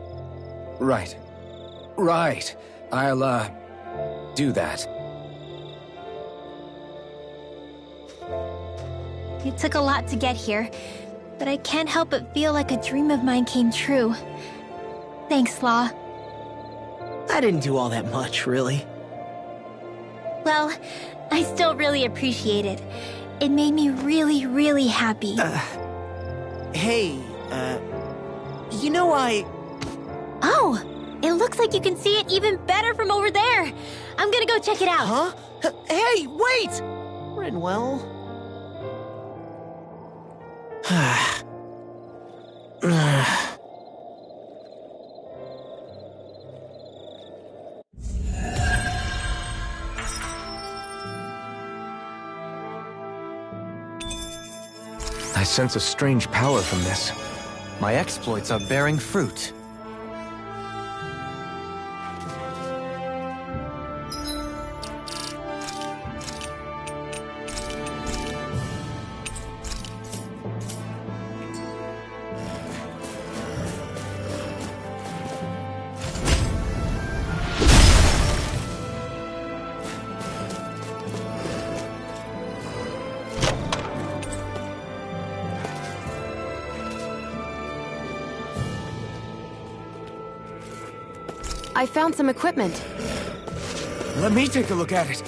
Right. Right. I'll, do that. It took a lot to get here, but I can't help but feel like a dream of mine came true. Thanks, Law. I didn't do all that much, really. Well, I still really appreciate it. It made me really, really happy. Hey, you know Oh, it looks like you can see it even better from over there. I'm gonna go check it out. Huh? Hey, wait! Rinwell. I sense a strange power from this. My exploits are bearing fruit. I found some equipment. Let me take a look at it.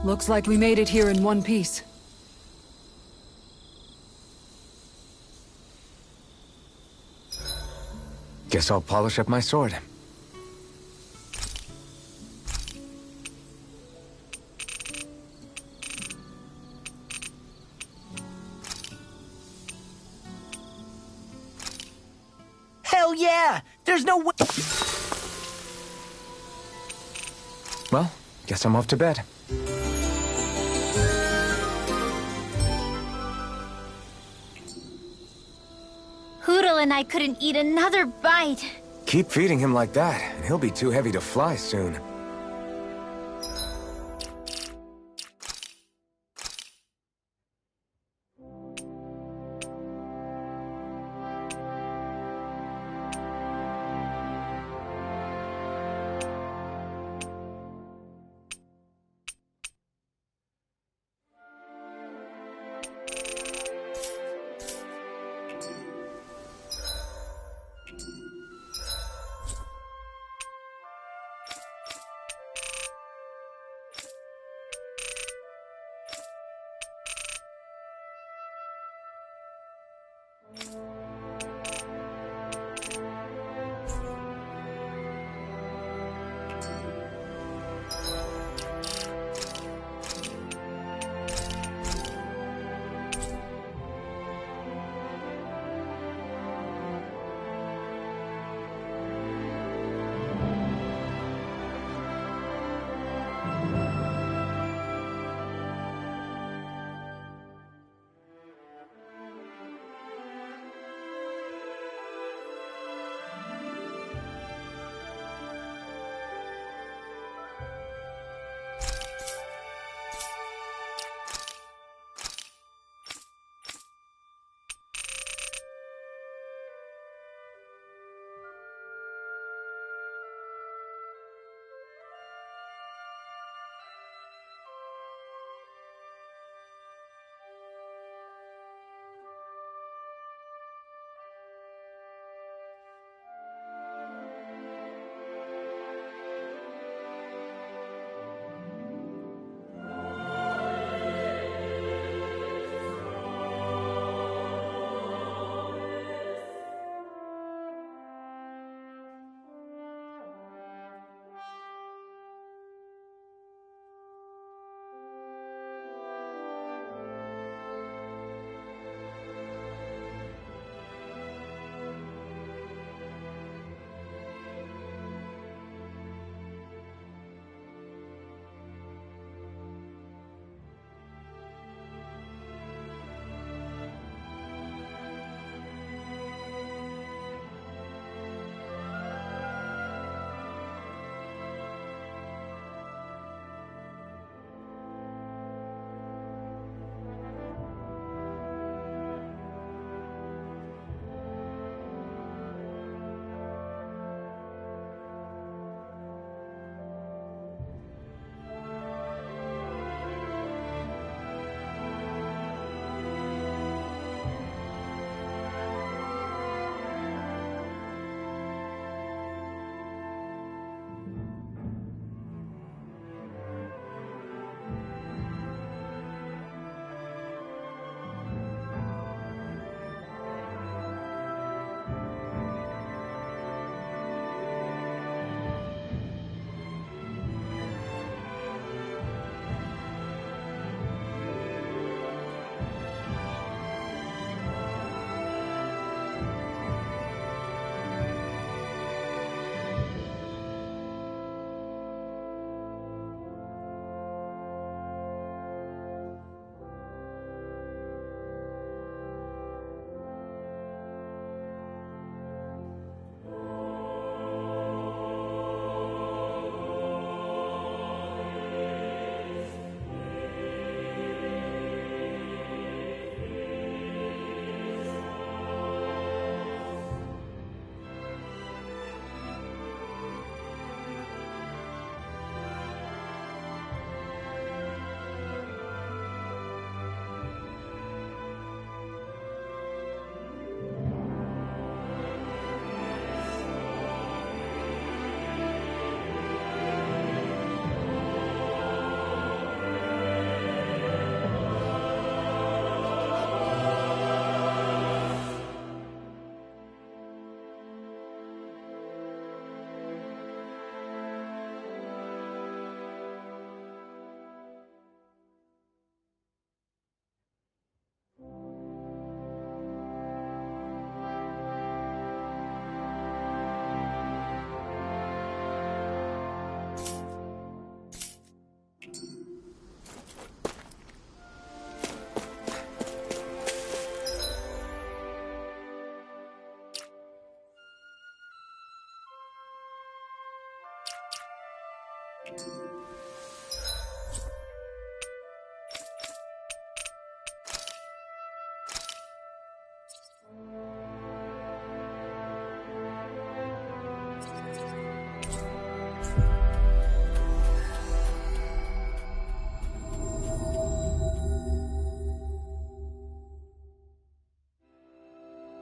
Looks like we made it here in one piece. Guess I'll polish up my sword. Hell yeah! There's no way. Well, guess I'm off to bed. Hoodle and I couldn't eat another bite. Keep feeding him like that, and he'll be too heavy to fly soon.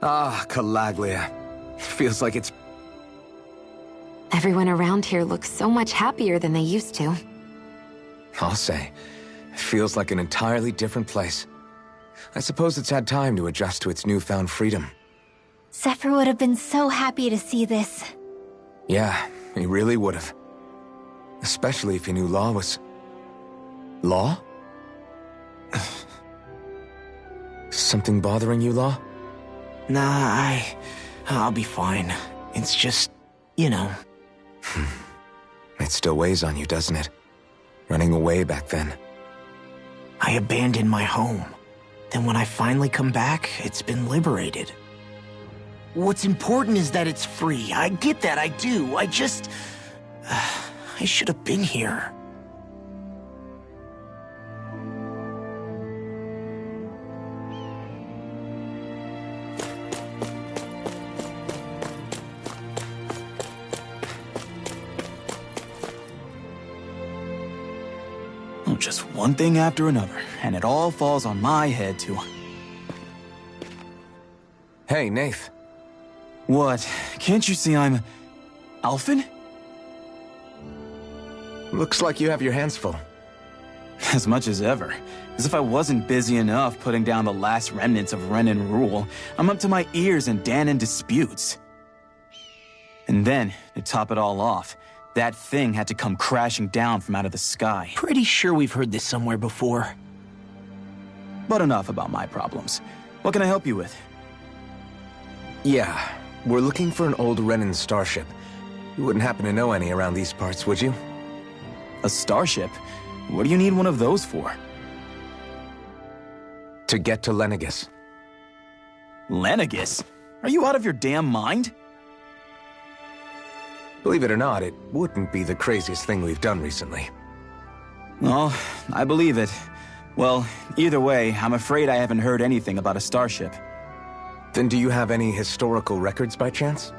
Ah, Calaglia. Feels like it's... Everyone around here looks so much happier than they used to. I'll say. It feels like an entirely different place. I suppose it's had time to adjust to its newfound freedom. Zephyr would have been so happy to see this. Yeah, he really would have. Especially if he knew Law was... Law? Something bothering you, Law? Nah, I'll be fine. It's just, you know. It still weighs on you, doesn't it? Running away back then. I abandoned my home. Then when I finally come back, it's been liberated. What's important is that it's free. I get that, I do. I just... I should have been here. Just one thing after another, and it all falls on my head too. Hey, Nath. What? Can't you see I'm... Alphen? Looks like you have your hands full. As much as ever. As if I wasn't busy enough putting down the last remnants of Renan rule, I'm up to my ears in Danon disputes. And then, to top it all off, that thing had to come crashing down from out of the sky. Pretty sure we've heard this somewhere before. But enough about my problems. What can I help you with? Yeah, we're looking for an old Renan starship. You wouldn't happen to know any around these parts, would you? A starship? What do you need one of those for? To get to Lenegis. Lenegis? Are you out of your damn mind? Believe it or not, it wouldn't be the craziest thing we've done recently. Oh, I believe it. Well, either way, I'm afraid I haven't heard anything about a starship. Then do you have any historical records by chance?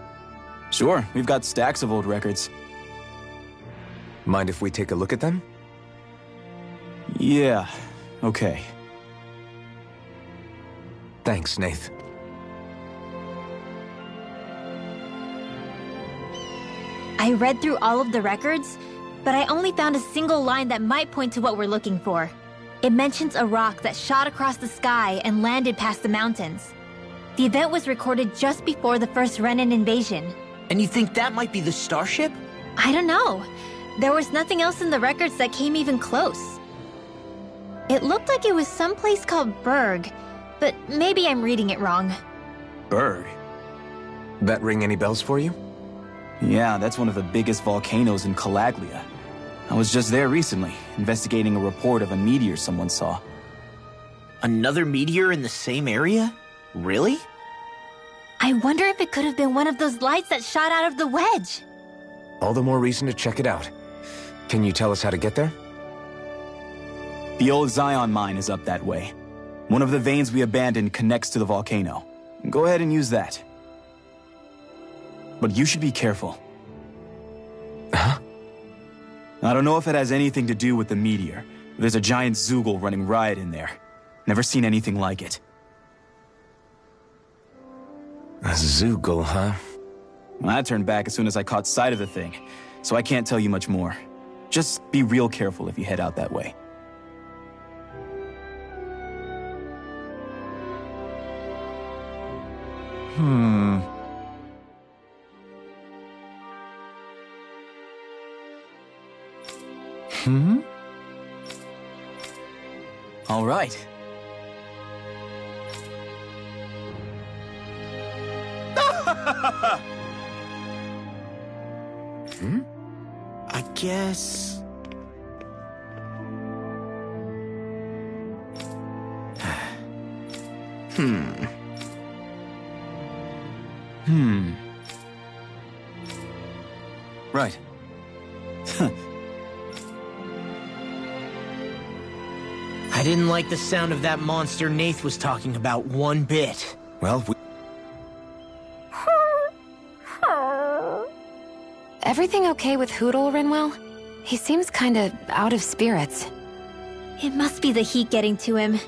Sure, we've got stacks of old records. Mind if we take a look at them? Yeah, okay. Thanks, Nath. I read through all of the records, but I only found a single line that might point to what we're looking for. It mentions a rock that shot across the sky and landed past the mountains. The event was recorded just before the first Renan invasion. And you think that might be the starship? I don't know. There was nothing else in the records that came even close. It looked like it was someplace called Berg, but maybe I'm reading it wrong. Berg? That ring any bells for you? Yeah, that's one of the biggest volcanoes in Calaglia. I was just there recently, investigating a report of a meteor someone saw. Another meteor in the same area? Really? I wonder if it could have been one of those lights that shot out of the wedge. All the more reason to check it out. Can you tell us how to get there? The old Zion mine is up that way. One of the veins we abandoned connects to the volcano. Go ahead and use that. But you should be careful. Huh? I don't know if it has anything to do with the meteor. There's a giant Zoogle running riot in there. Never seen anything like it. A Zoogle, huh? I turned back as soon as I caught sight of the thing, so I can't tell you much more. Just be real careful if you head out that way. All right. I guess... Right. I didn't like the sound of that monster Nath was talking about one bit. Well, Everything okay with Hootle, Rinwell? He seems kinda out of spirits. It must be the heat getting to him.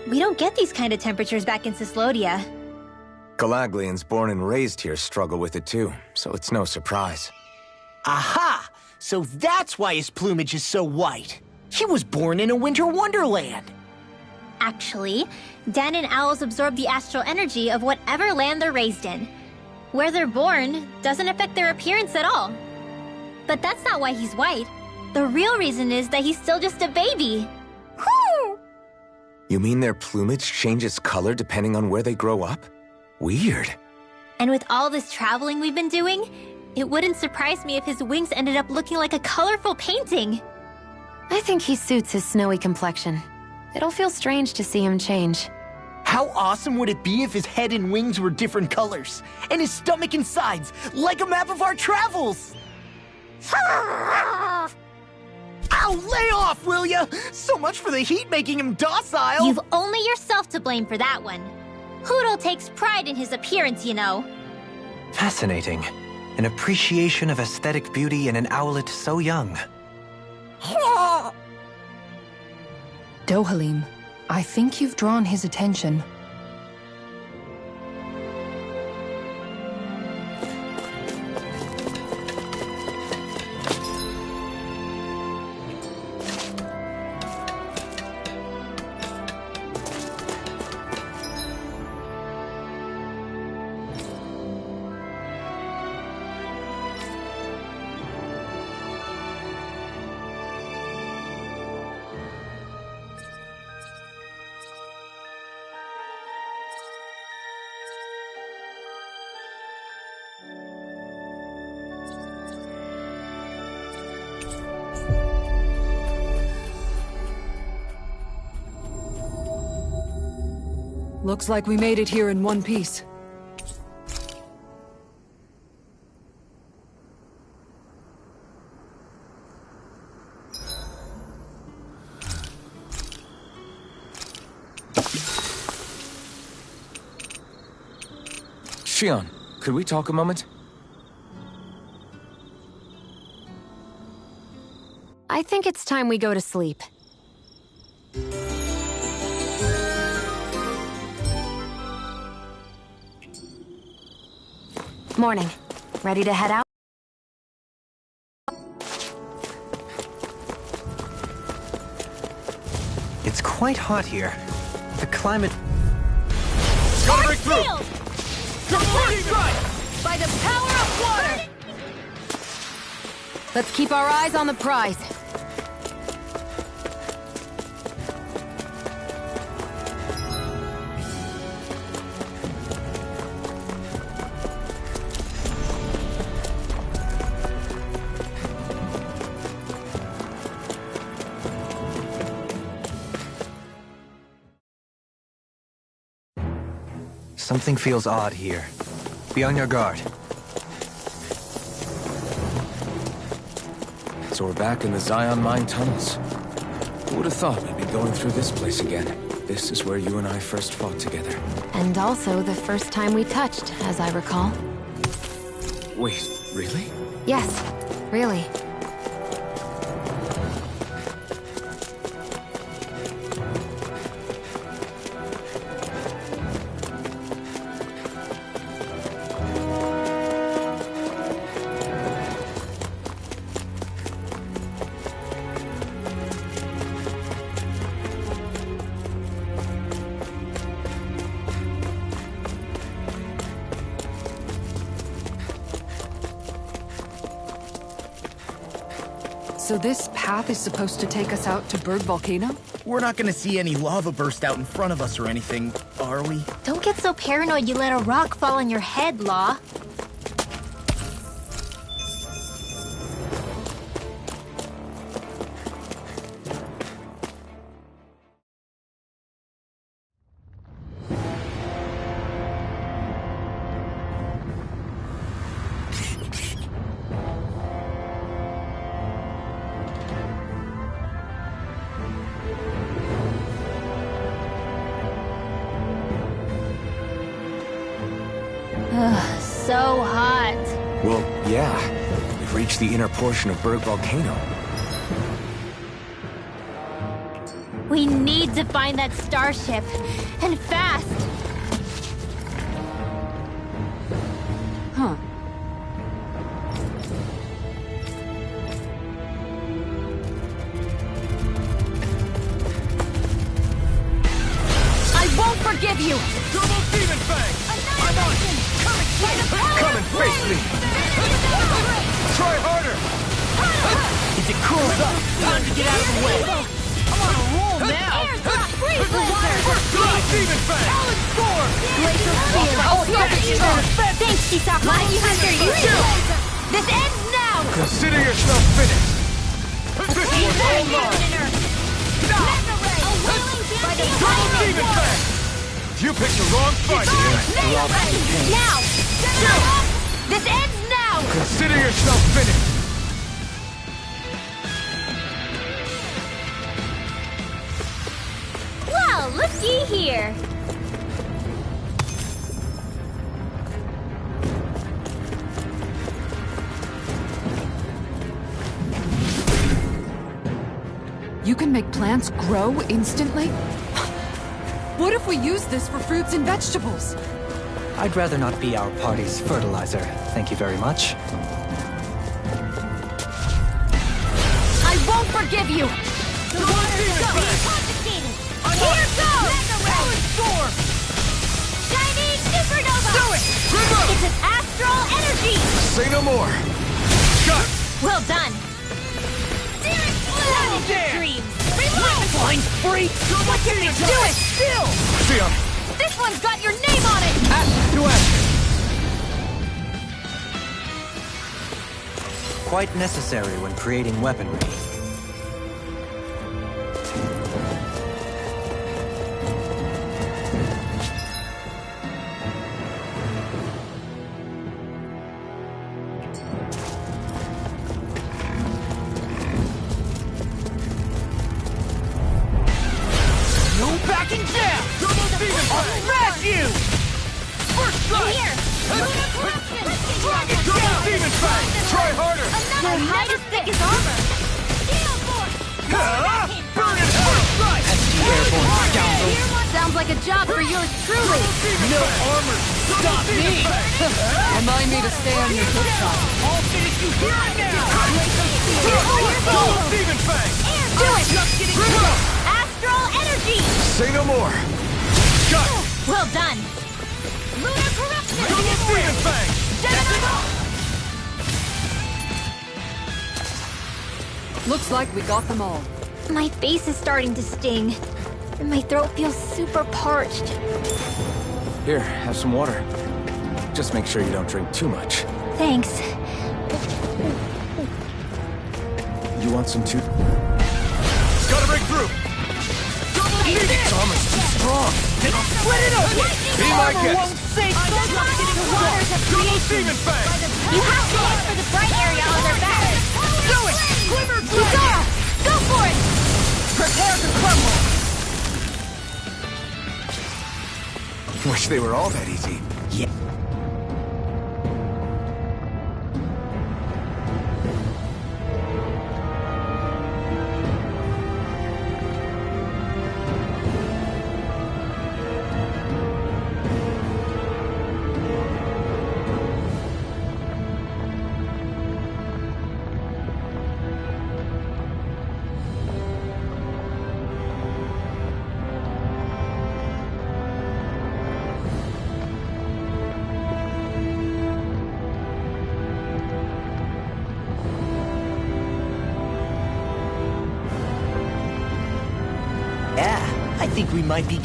We don't get these kind of temperatures back in Cyslodia. Galaglians born and raised here struggle with it too, so it's no surprise. Aha! So that's why his plumage is so white. He was born in a winter wonderland. Actually, Dan and owls absorb the astral energy of whatever land they're raised in. Where they're born doesn't affect their appearance at all. But that's not why he's white. The real reason is that he's still just a baby. Whew! You mean their plumage changes color depending on where they grow up? Weird. And with all this traveling we've been doing, it wouldn't surprise me if his wings ended up looking like a colorful painting. I think he suits his snowy complexion. It'll feel strange to see him change. How awesome would it be if his head and wings were different colors, and his stomach and sides, like a map of our travels? Ow, lay off, will ya? So much for the heat making him docile. You've only yourself to blame for that one. Hootle takes pride in his appearance, you know. Fascinating. An appreciation of aesthetic beauty in an owlet so young. Dohalim, I think you've drawn his attention. Looks like we made it here in one piece. Shion, could we talk a moment? I think it's time we go to sleep. Morning. Ready to head out? It's quite hot here. The climate... Gotta break through! By the power of water! Let's keep our eyes on the prize. Something feels odd here. Be on your guard. So we're back in the Zion mine tunnels. Who would have thought we'd be going through this place again? This is where you and I first fought together. And also the first time we touched, as I recall. Wait, really? Yes, really. So this path is supposed to take us out to Berg Volcano? We're not gonna see any lava burst out in front of us or anything, are we? Don't get so paranoid you let a rock fall on your head, Law. So hot. Well, yeah. We've reached the inner portion of Berg Volcano. We need to find that starship. And fast. forgive you! Double Demon Fang! I'm on! Come and face me! Try harder! As it cools up, time to get out of the way. I'm on a roll now. Double Demon Fang! Solid score! Glacial Spear! Oh, yeah. Thanks, Kisaka! Mighty Hunter, you too! This ends now! Consider yourself finished! This one's all mine! By the Double Demon Fang! You picked the wrong fight! Now! This ends now! Consider yourself finished! Well, looky here! You can make plants grow instantly? What if we use this for fruits and vegetables? I'd rather not be our party's fertilizer. Thank you very much. I won't forgive you! The waters are being confiscated! Here goes! Shining Supernova! Do it! River! It's an astral energy! Say no more! Shut! Well done! That is your dream! Reload! Blind freak! Double Demon Do it still! See ya! This one's got your name on it! Action to action! Quite necessary when creating weaponry. No backing down! I'll smash you! First strike! Here! Double Demon Fang! Try harder! Your hide as thick as armor! Steel Force! Burn in hell! Airborne scoundrel! Sounds like a job for yours truly! No armor! Stop me! Remind me to stay on your good side. I'll finish you here and now! Double Demon Fang! Do it! Just getting Bring it up! Astral energy! Say no more! Shut! Well done! Lunar corruption! Double Demon Fang! Looks like we got them all. My face is starting to sting, and my throat feels super parched. Here, have some water. Just make sure you don't drink too much. Thanks. You want some too? Gotta break through! Its armor's too strong! Split it open! Be my Armor guest! won't save The waters of Double creation! Demon Fang! You have to aim for the bright area on their back! Do it! Glimmer Uzora! Go for it! Prepare to crumble! Wish they were all that easy. Yeah. Yeah, I think we might be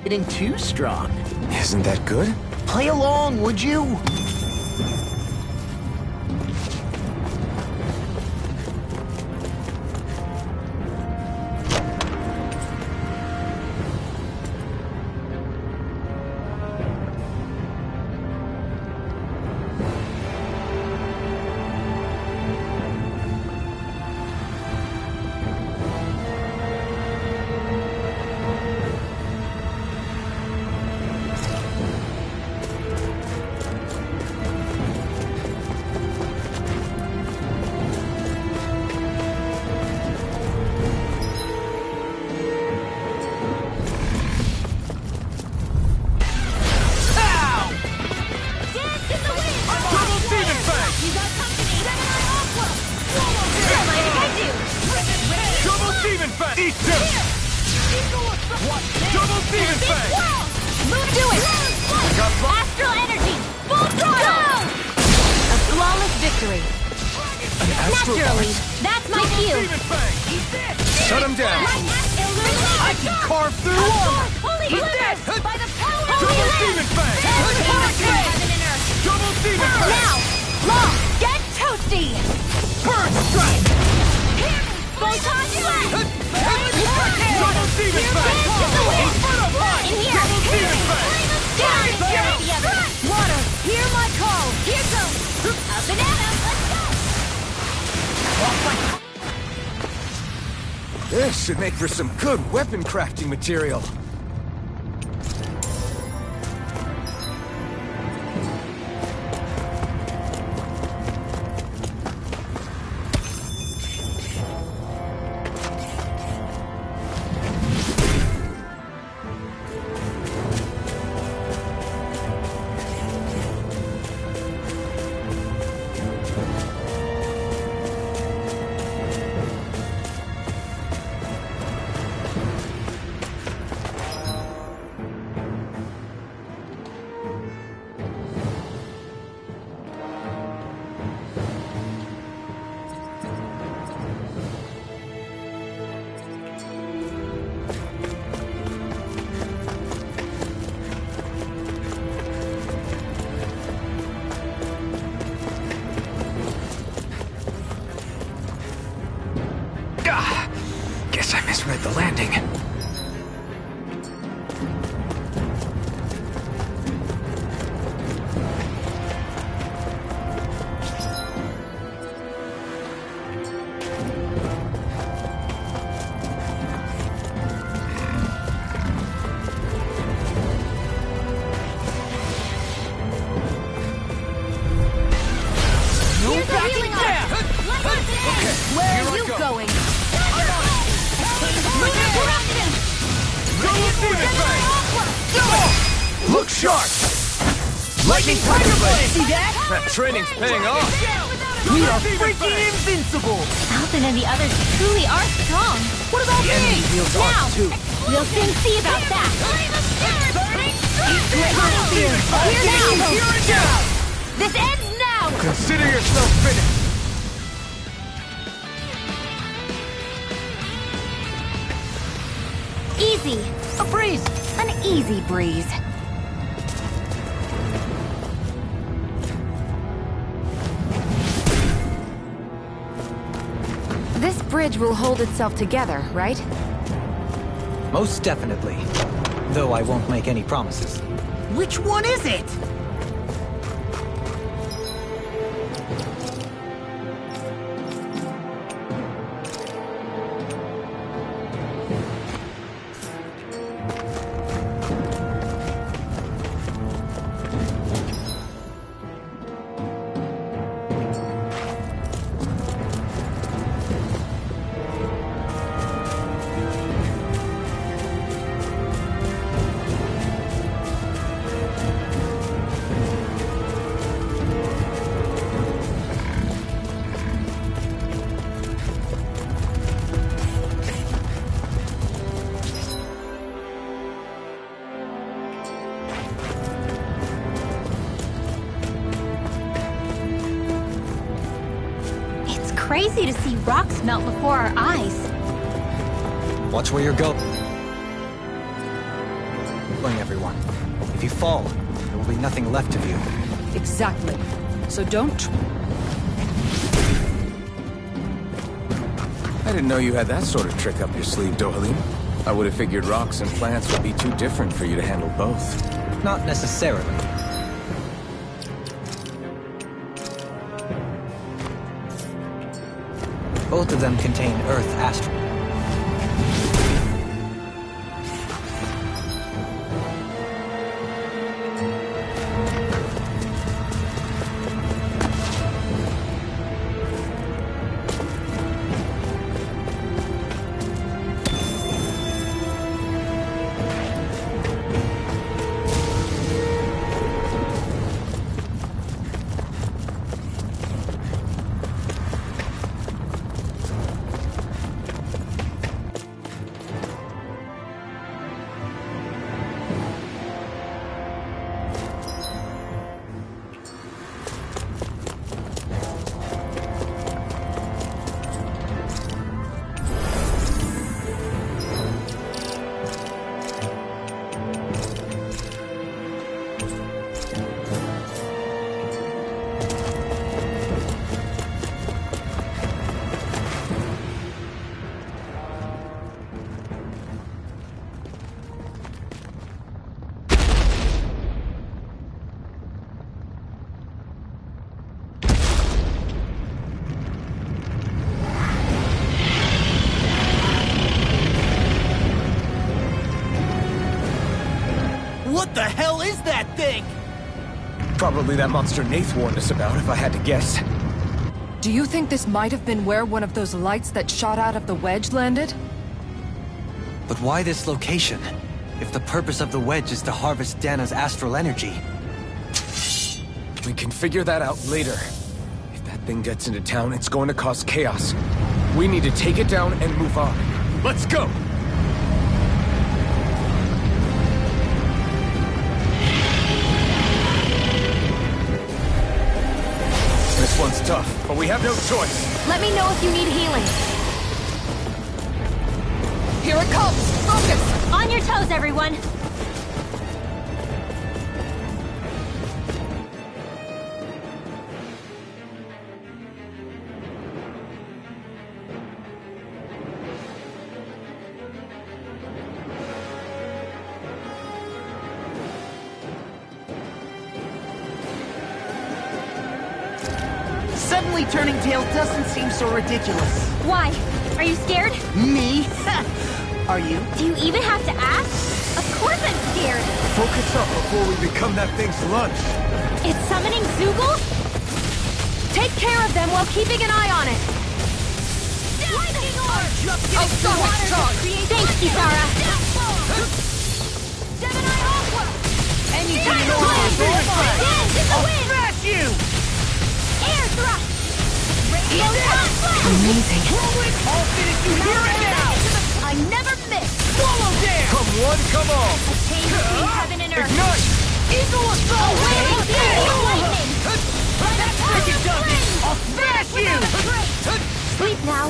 getting too strong. Isn't that good? Play along, would you? Double Demon Fang! Move, do it! Astral energy! Full throttle! A flawless victory. Naturally, that's my cue. Shut him down! I can carve through armor! He's dead! By the power of Double Demon Fang! Double Demon Fang! Now, Law, get toasty! Burn strike! Photon blast! Double Demon Fang! In here! Double Demon Fang! Down and carry the other! Water, hear my call! Here goes! A banana, let's go! This should make for some good weapon crafting material. Guess I misread the landing. Here's a healing arm! Where are you going? Look sharp! Lightning Tiger Blade! See that? That training's paying off! We are freaking invincible! Falcon and the others truly are strong. What about The enemy me? wields Now, ours too. we'll soon see about that. Here now. This ends now. Consider yourself finished! Easy. A breeze! An easy breeze. This bridge will hold itself together, right? Most definitely. Though I won't make any promises. Which one is it? Crazy to see rocks melt before our eyes. Watch where you're going, everyone. If you fall, there will be nothing left of you. Exactly. So don't... I didn't know you had that sort of trick up your sleeve, Dohalim. I would have figured rocks and plants would be too different for you to handle both. Not necessarily. Both of them contain Earth astral. the hell is that thing? Probably that monster Nath warned us about, if I had to guess. Do you think this might have been where one of those lights that shot out of the wedge landed? But why this location? If the purpose of the wedge is to harvest Dana's astral energy. We can figure that out later. If that thing gets into town, it's going to cause chaos. We need to take it down and move on. Let's go! This one's tough, but we have no choice. Let me know if you need healing. Here it comes! Focus! On your toes, everyone! Suddenly turning tails doesn't seem so ridiculous. Why? Are you scared? Me? Are you? Do you even have to ask? Of course I'm scared! Focus up before we become that thing's lunch. It's summoning Zoogle? Take care of them while keeping an eye on it! Lightning Orb! I'll stop it, charge! Thanks, Kisara! Gemini Aqua! Anything Time you want to to play! Dance in the wind! smash you! Air thrust! Photon blast! Amazing. I'll finish you here and now! I never miss! Swallow dance! Come one, come all! A chain between heaven and earth! Ignite! Eagle assault! Wailing candy of lightning! By the power Take it, of Dusty! flame! I'll smash you! Sleep now!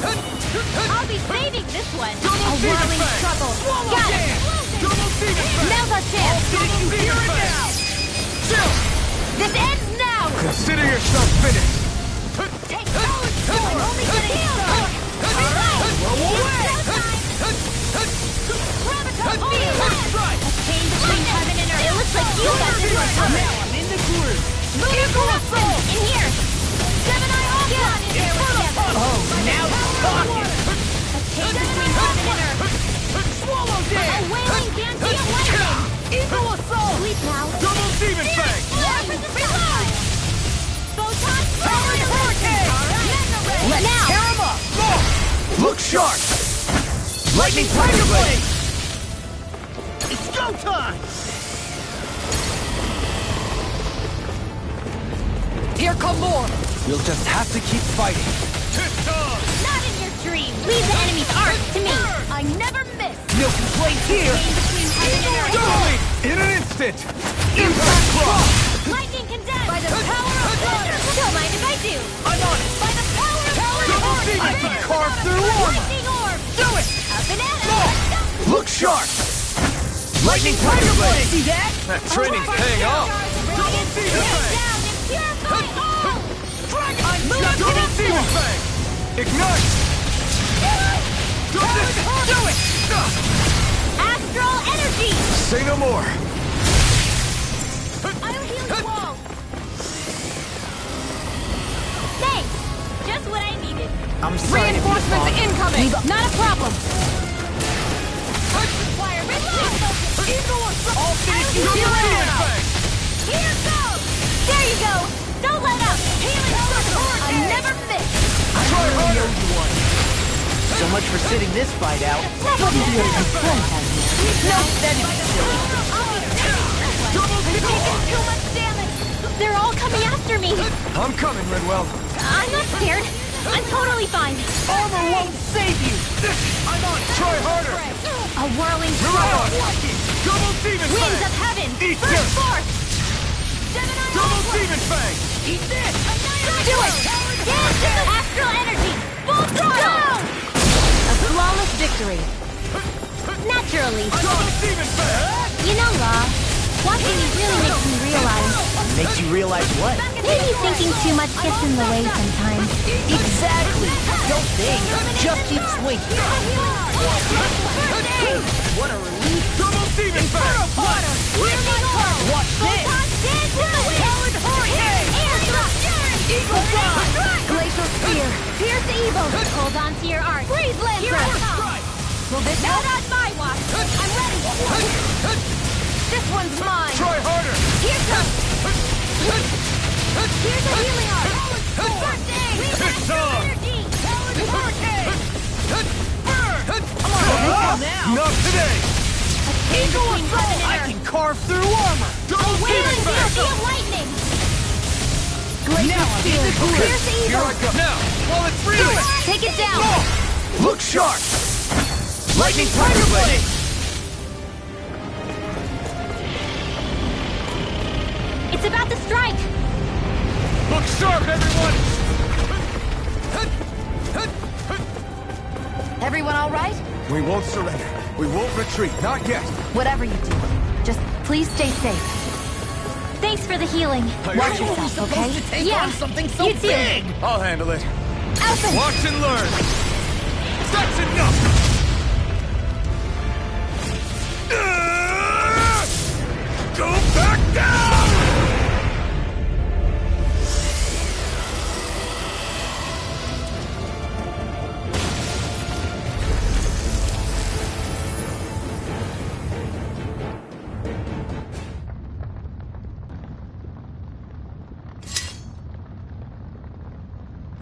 I'll be saving this one! Double A demon whirling fang! struggle! Swallow Got it! dance! Double demon fang! Now's our chance! Finish you here and now! Chill! This ends now! Consider yourself finished! Take solid sword! Only getting started! Alright! Blow away! Graviton field! A chain between heaven and earth! It looks like you got this one covered! Now I'm in the groove! Lunar corruption! In here! Gemini Aqua! Is there with them! Oh, now you're talking! A chain between heaven and earth! Swallow A dance! wailing Ganti of lightning! Eagle assault! Sleep now! Double demon fang! Warp in the sky! Photon Powered hurricane! Let's now! Tear him up! Look sharp! Lightning Tiger Blade! It's go time! Here come more! We'll just have to keep fighting. Not in your dreams! Leave the enemy's arc to me! I never miss! No complaints here! Chain between heaven and earth! Doubling! In an instant! Impact cross! Lightning condemned! By the power of thunder! Don't mind if I do! I'm on it! By the power of Double thunder! demon I can fang! carve through armor! Lightning orb! Do it! Up and at it! Look sharp! Lightning Tiger Blade! See that? That training's paying off! Radiant demon tear fang! down and purify all! Double demon fang! Ignite! Do it! Astral energy! Say no more! I'll heal you all! Thanks! Just what I needed. I'm sorry to be Reinforcements bothered. incoming! Not a problem! Require focus! Eagle assault! I'll finish you I'll here heal and you now! Here goes! There you go! Don't let up! Healing circle! I never miss! I really owe you one. So much for sitting this fight out. Never miss! No, that is silly. I'm taking too much damage! They're all coming after me! I'm coming, Redwell. I'm not scared. I'm totally fine. Armor won't save you. I'm on it! Try harder! A whirling You're struggle! on! Double demon Winds of fang! heaven! Eat Burst this! forth! Gemini Double Aqua! demon fang! Eat this! Do it! Dance in the astral energy! Full throttle! A flawless victory. Naturally. Double demon fang! You know, Law, watching you really makes me realize Makes you realize what? maybe thinking too much gets in the way sometimes. Exactly. Don't think. Just keep swinging. What a relief. Double demon fang! Watch this. Dance in the wind! Air thrust! Eagle Ride. Glacial spear! Pierce evil! Hold on to your arc! Breathe, Lancer! Will this out on my watch? I'm ready! This one's mine! Try harder! Here comes! Here's a healing arm! First aid! It's on! Hurricane! Not today! Eagle assault! I can carve through armor! Double Wailing phoenix back! field lightning! Now see the Here's the Here eagle! I go! Now, while it's reeling! Take it down! Look sharp! Lightning Tiger Blade! It's about to strike! Look sharp, everyone! Everyone all right? We won't surrender. We won't retreat. Not yet. Whatever you do, just please stay safe. Thanks for the healing. Watch yourself, okay? To take Yeah, on something so you too. big! I'll handle it. Alpha! Watch and learn. That's enough! Go back down!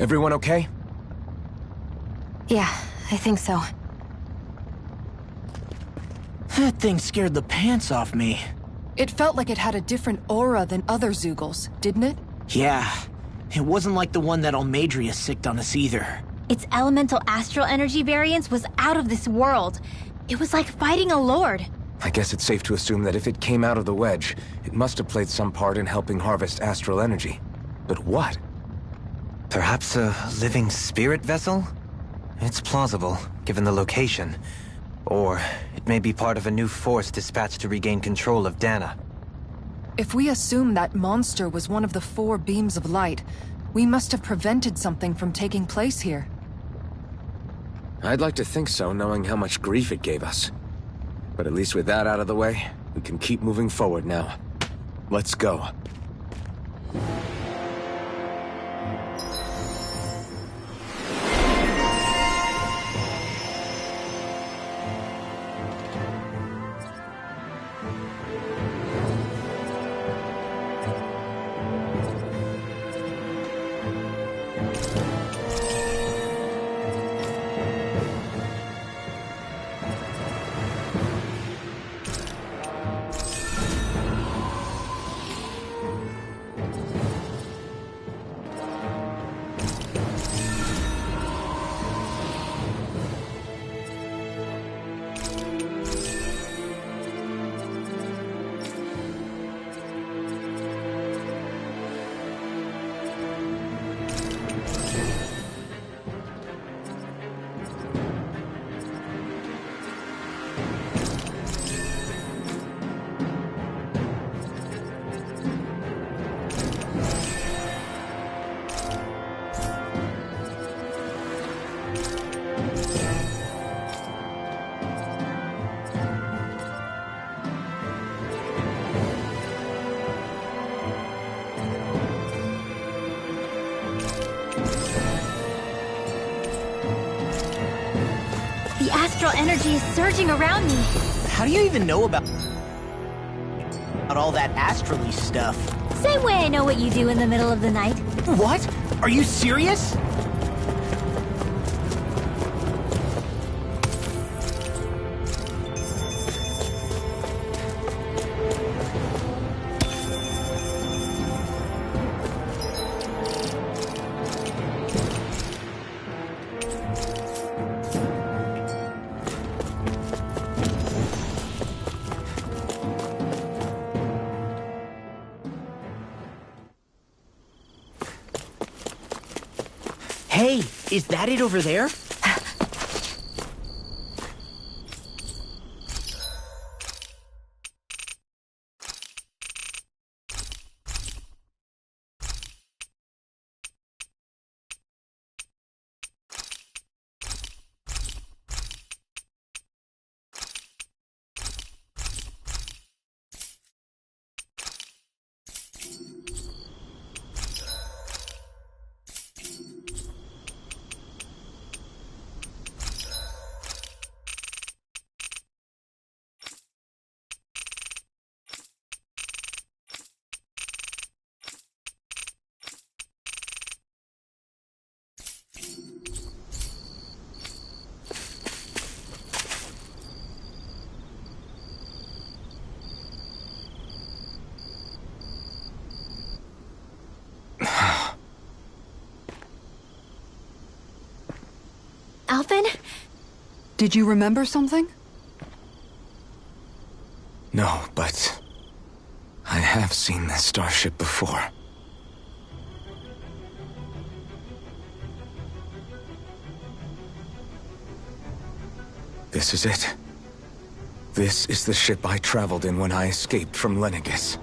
Everyone okay? Yeah, I think so. That thing scared the pants off me. It felt like it had a different aura than other Zeugles, didn't it? Yeah, it wasn't like the one that Almadria sicked on us either. Its elemental astral energy variance was out of this world. It was like fighting a lord. I guess it's safe to assume that if it came out of the wedge, it must have played some part in helping harvest astral energy. But what? Perhaps a living spirit vessel? It's plausible, given the location. Or it may be part of a new force dispatched to regain control of Dana. If we assume that monster was one of the 4 beams of light, we must have prevented something from taking place here. I'd like to think so, knowing how much grief it gave us. But at least with that out of the way, we can keep moving forward now. Let's go. The astral energy is surging around me. How do you even know about all that astrally stuff? Same way I know what you do in the middle of the night. What? Are you serious? Hey, is that it over there? Alphen? Did you remember something? No, but I have seen this starship before. This is it. This is the ship I traveled in when I escaped from Lenegis.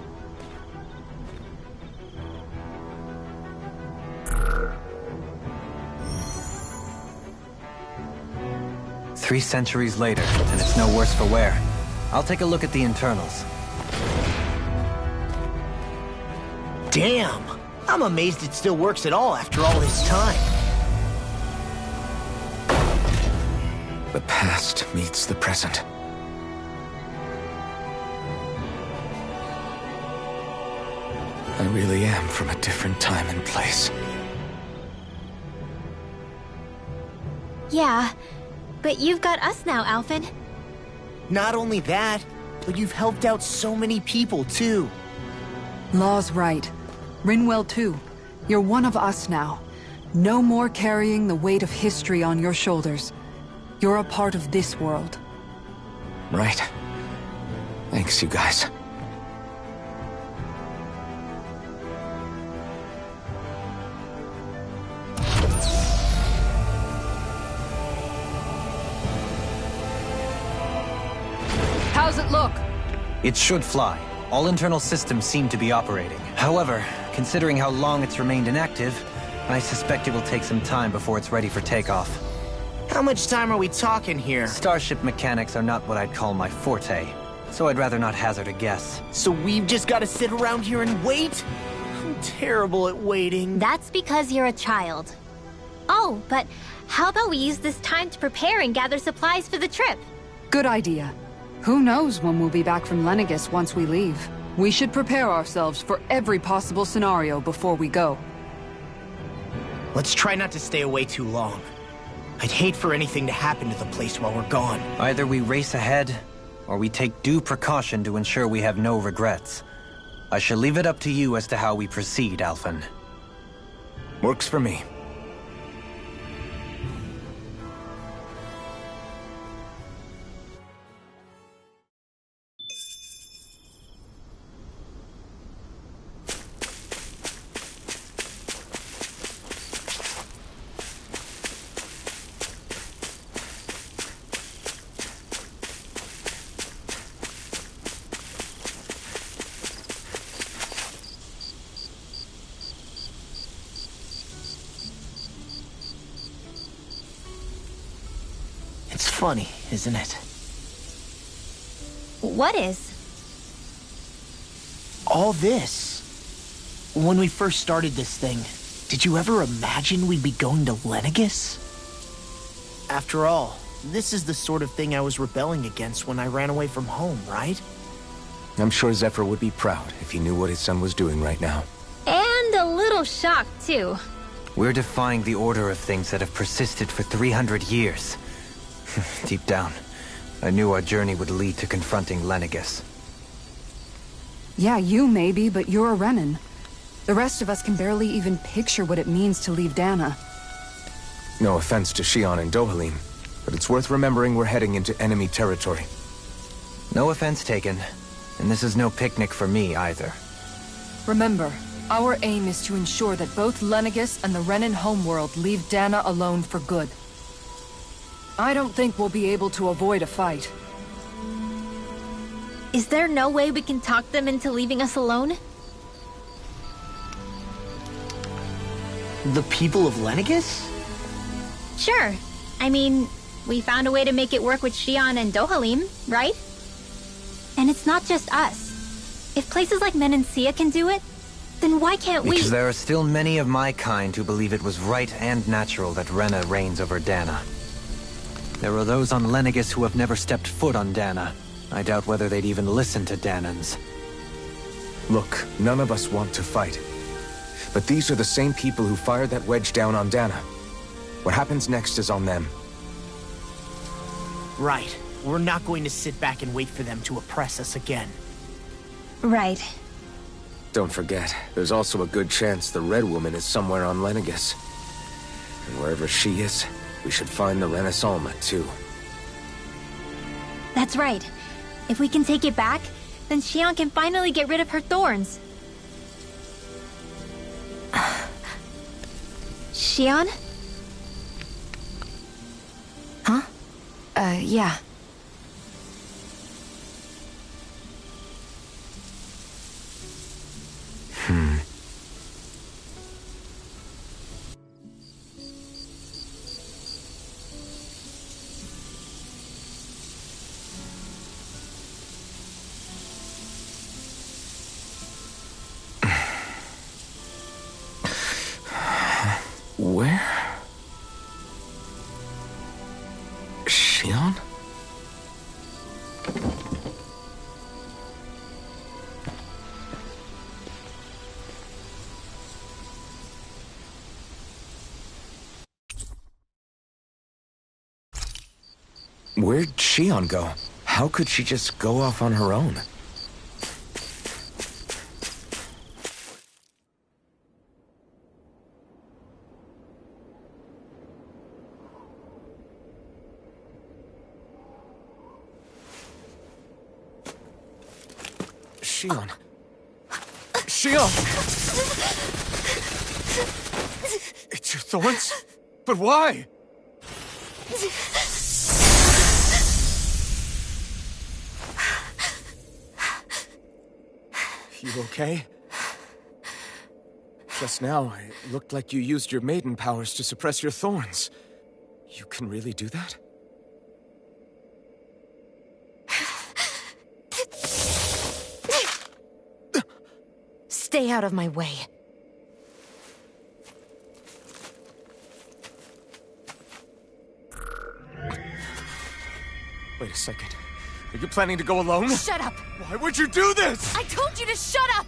Three centuries later, and it's no worse for wear. I'll take a look at the internals. Damn! I'm amazed it still works at all after all this time. The past meets the present. I really am from a different time and place. Yeah, but you've got us now, Alphen. Not only that, but you've helped out so many people, too. Law's right. Rinwell too. You're one of us now. No more carrying the weight of history on your shoulders. You're a part of this world. Right. Thanks, you guys. How's it look? It should fly. All internal systems seem to be operating. However, considering how long it's remained inactive, I suspect it will take some time before it's ready for takeoff. How much time are we talking here? Starship mechanics are not what I'd call my forte, so I'd rather not hazard a guess. So we've just got to sit around here and wait? I'm terrible at waiting. That's because you're a child. Oh, but how about we use this time to prepare and gather supplies for the trip? Good idea. Who knows when we'll be back from Lenegis once we leave. We should prepare ourselves for every possible scenario before we go. Let's try not to stay away too long. I'd hate for anything to happen to the place while we're gone. Either we race ahead, or we take due precaution to ensure we have no regrets. I shall leave it up to you as to how we proceed, Alphen. Works for me. It's funny, isn't it? What is? All this. When we first started this thing, did you ever imagine we'd be going to Lenegis? After all, this is the sort of thing I was rebelling against when I ran away from home, right? I'm sure Zephyr would be proud if he knew what his son was doing right now. And a little shocked, too. We're defying the order of things that have persisted for 300 years. Deep down, I knew our journey would lead to confronting Lenegis. Yeah, you maybe, but you're a Renan. The rest of us can barely even picture what it means to leave Dana. No offense to Shion and Dohalim, but it's worth remembering we're heading into enemy territory. No offense taken, and this is no picnic for me either. Remember, our aim is to ensure that both Lenegis and the Renan homeworld leave Dana alone for good. I don't think we'll be able to avoid a fight. Is there no way we can talk them into leaving us alone? The people of Lenegis? Sure. I mean, we found a way to make it work with Shion and Dohalim, right? And it's not just us. If places like Menancia can do it, then why can't we? Because there are still many of my kind who believe it was right and natural that Rena reigns over Dana. There are those on Lenegis who have never stepped foot on Dana. I doubt whether they'd even listen to Danans. Look, none of us want to fight. But these are the same people who fired that wedge down on Dana. What happens next is on them. Right. We're not going to sit back and wait for them to oppress us again. Right. Don't forget, there's also a good chance the Red Woman is somewhere on Lenegis. And wherever she is, We should find the Renaissance too. That's right. If we can take it back, then Xion can finally get rid of her thorns. Xion? Huh? Yeah. Where? Xion? Where'd Xion go? How could she just go off on her own? Xion. Xion! It's your thorns? But why? You okay? Just now, it looked like you used your maiden powers to suppress your thorns. You can really do that? Stay out of my way. Wait a second. Are you planning to go alone? Shut up! Why would you do this? I told you to shut up!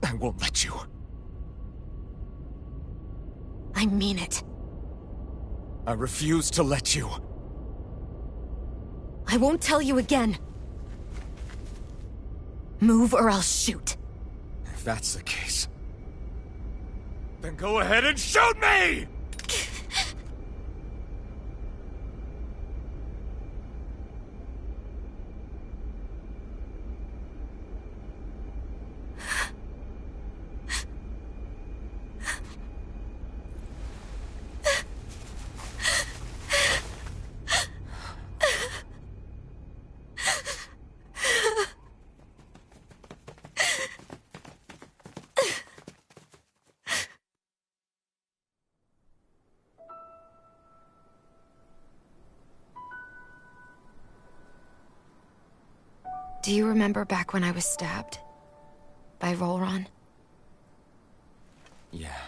I won't let you. I mean it. I refuse to let you. I won't tell you again. Move or I'll shoot. If that's the case, then go ahead and shoot me! Do you remember back when I was stabbed? By Rolron? Yeah.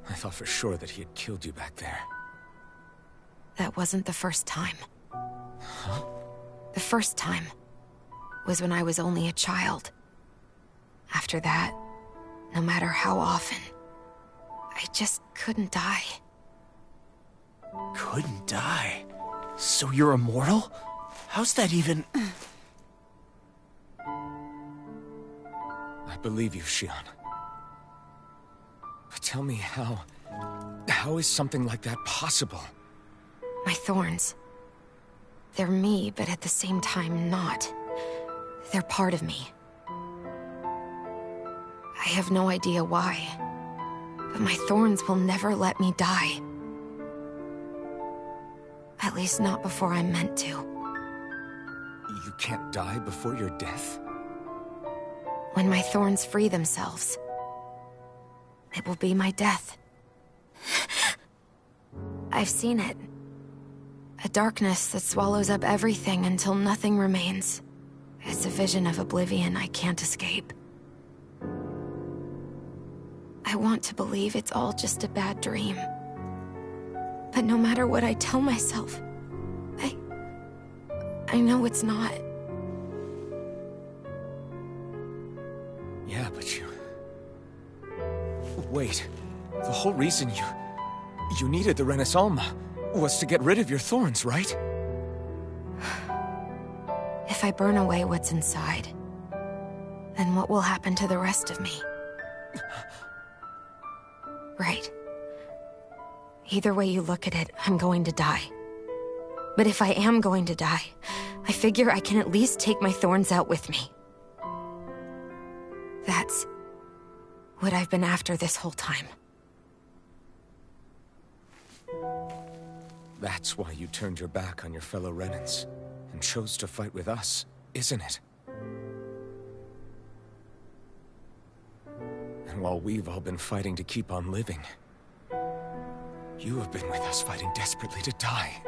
I thought for sure that he had killed you back there. That wasn't the first time. Huh? The first time was when I was only a child. After that, no matter how often, I just couldn't die. Couldn't die? So you're immortal? How's that even... I believe you, Xion. But tell me how is something like that possible? My thorns. They're me, but at the same time not. They're part of me. I have no idea why, but my thorns will never let me die. At least not before I'm meant to. You can't die before your death? When my thorns free themselves, it will be my death. I've seen it. A darkness that swallows up everything until nothing remains. It's a vision of oblivion I can't escape. I want to believe it's all just a bad dream. But no matter what I tell myself, I know it's not. Yeah, but you... Wait. The whole reason you needed the Renaissance was to get rid of your thorns, right? If I burn away what's inside, then what will happen to the rest of me? Right. Either way you look at it, I'm going to die. But if I am going to die, I figure I can at least take my thorns out with me. That's what I've been after this whole time. That's why you turned your back on your fellow Renans and chose to fight with us, isn't it? And while we've all been fighting to keep on living, you have been with us fighting desperately to die.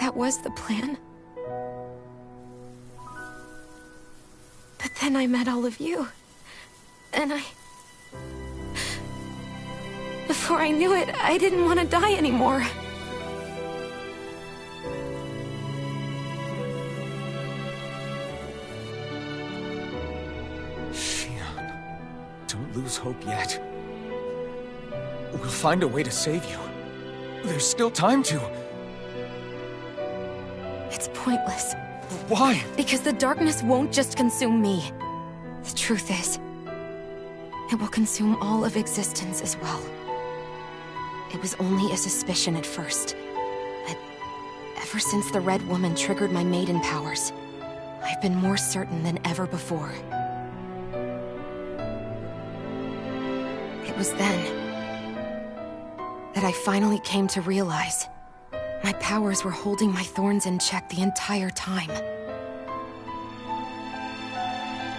That was the plan. But then I met all of you. And before I knew it, I didn't want to die anymore. Shion, don't lose hope yet. We'll find a way to save you. There's still time to. It's pointless. Why? Because the darkness won't just consume me. The truth is, it will consume all of existence as well. It was only a suspicion at first, but ever since the Red Woman triggered my maiden powers, I've been more certain than ever before. It was then that I finally came to realize my powers were holding my thorns in check the entire time.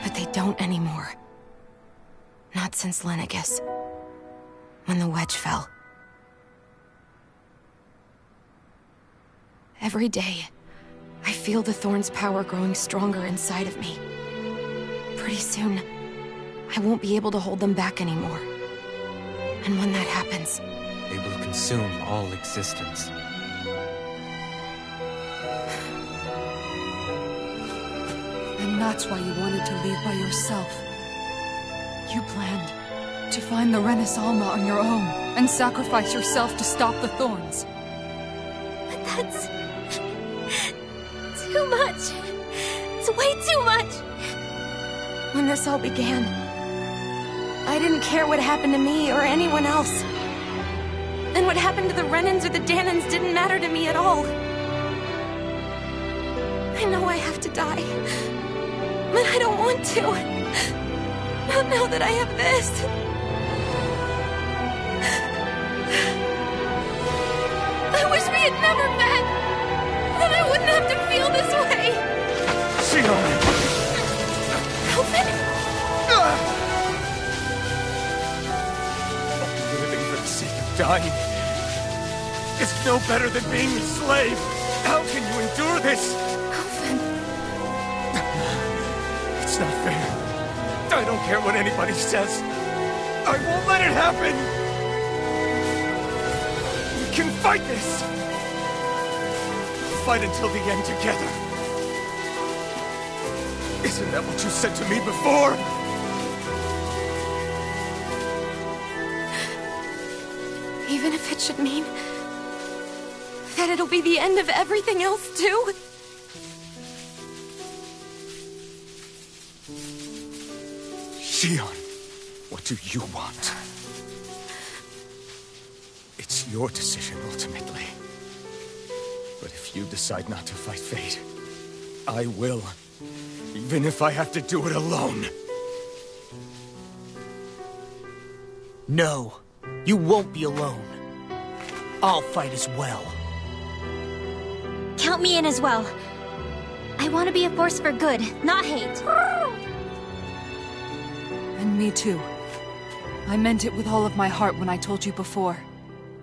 But they don't anymore. Not since Lenegis, when the wedge fell. Every day, I feel the thorn's power growing stronger inside of me. Pretty soon, I won't be able to hold them back anymore. And when that happens, They will consume all existence. And that's why you wanted to leave by yourself. You planned to find the Renis Alma on your own and sacrifice yourself to stop the thorns. But that's too much. It's way too much. when this all began, I didn't care what happened to me or anyone else. And what happened to the Renans or the Danans didn't matter to me at all. I know I have to die, but I don't want to. Not now that I have this. I wish we had never met. Then I wouldn't have to feel this way. Elvin? Living for the sake of dying is no better than being a slave. How can you endure this? Elvin. It's not fair. I don't care what anybody says. I won't let it happen. We can fight this. Fight until the end together. Isn't that what you said to me before? Even if it should mean that it'll be the end of everything else, too? Shion, what do you want? It's your decision, ultimately. But if you decide not to fight fate, I will. Even if I have to do it alone. No, you won't be alone. I'll fight as well. Count me in as well. I want to be a force for good, not hate. And me too. I meant it with all of my heart when I told you before.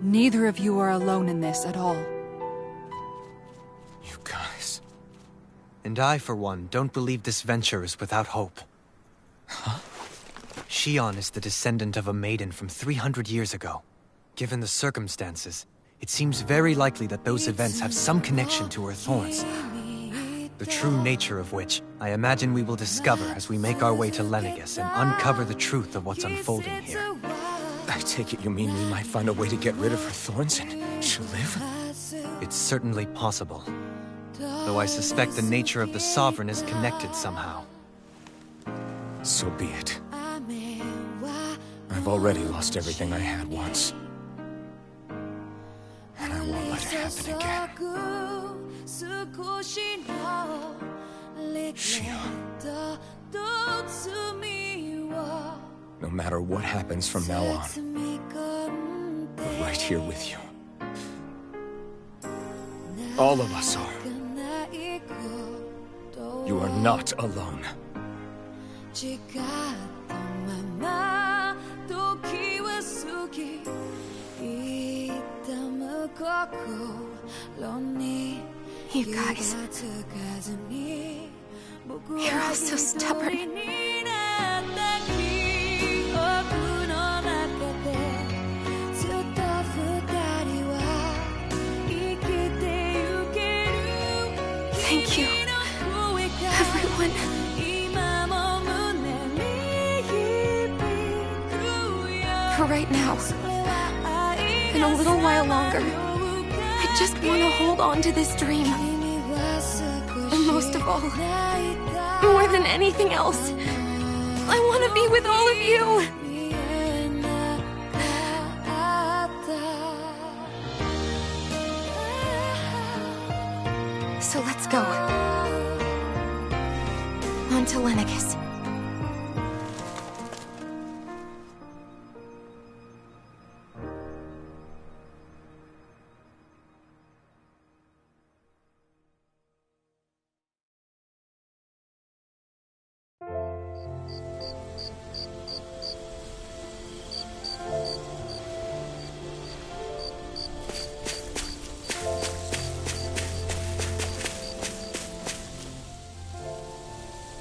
Neither of you are alone in this at all. You guys... And I, for one, don't believe this venture is without hope. Huh? Shion is the descendant of a maiden from 300 years ago. Given the circumstances, it seems very likely that those events have some connection to her thorns. The true nature of which, I imagine we will discover as we make our way to Lenegis and uncover the truth of what's unfolding here. I take it you mean we might find a way to get rid of her thorns and she'll live? It's certainly possible. though I suspect the nature of the Sovereign is connected somehow. So be it. I've already lost everything I had once. And I won't let it happen again. Shion. No matter what happens from now on, we're right here with you. All of us are. You are not alone. You guys. You're all so stubborn. Thank you, everyone. For right now, and a little while longer, I just want to hold on to this dream. And most of all, more than anything else, I want to be with all of you. So let's go. On to Lenegis.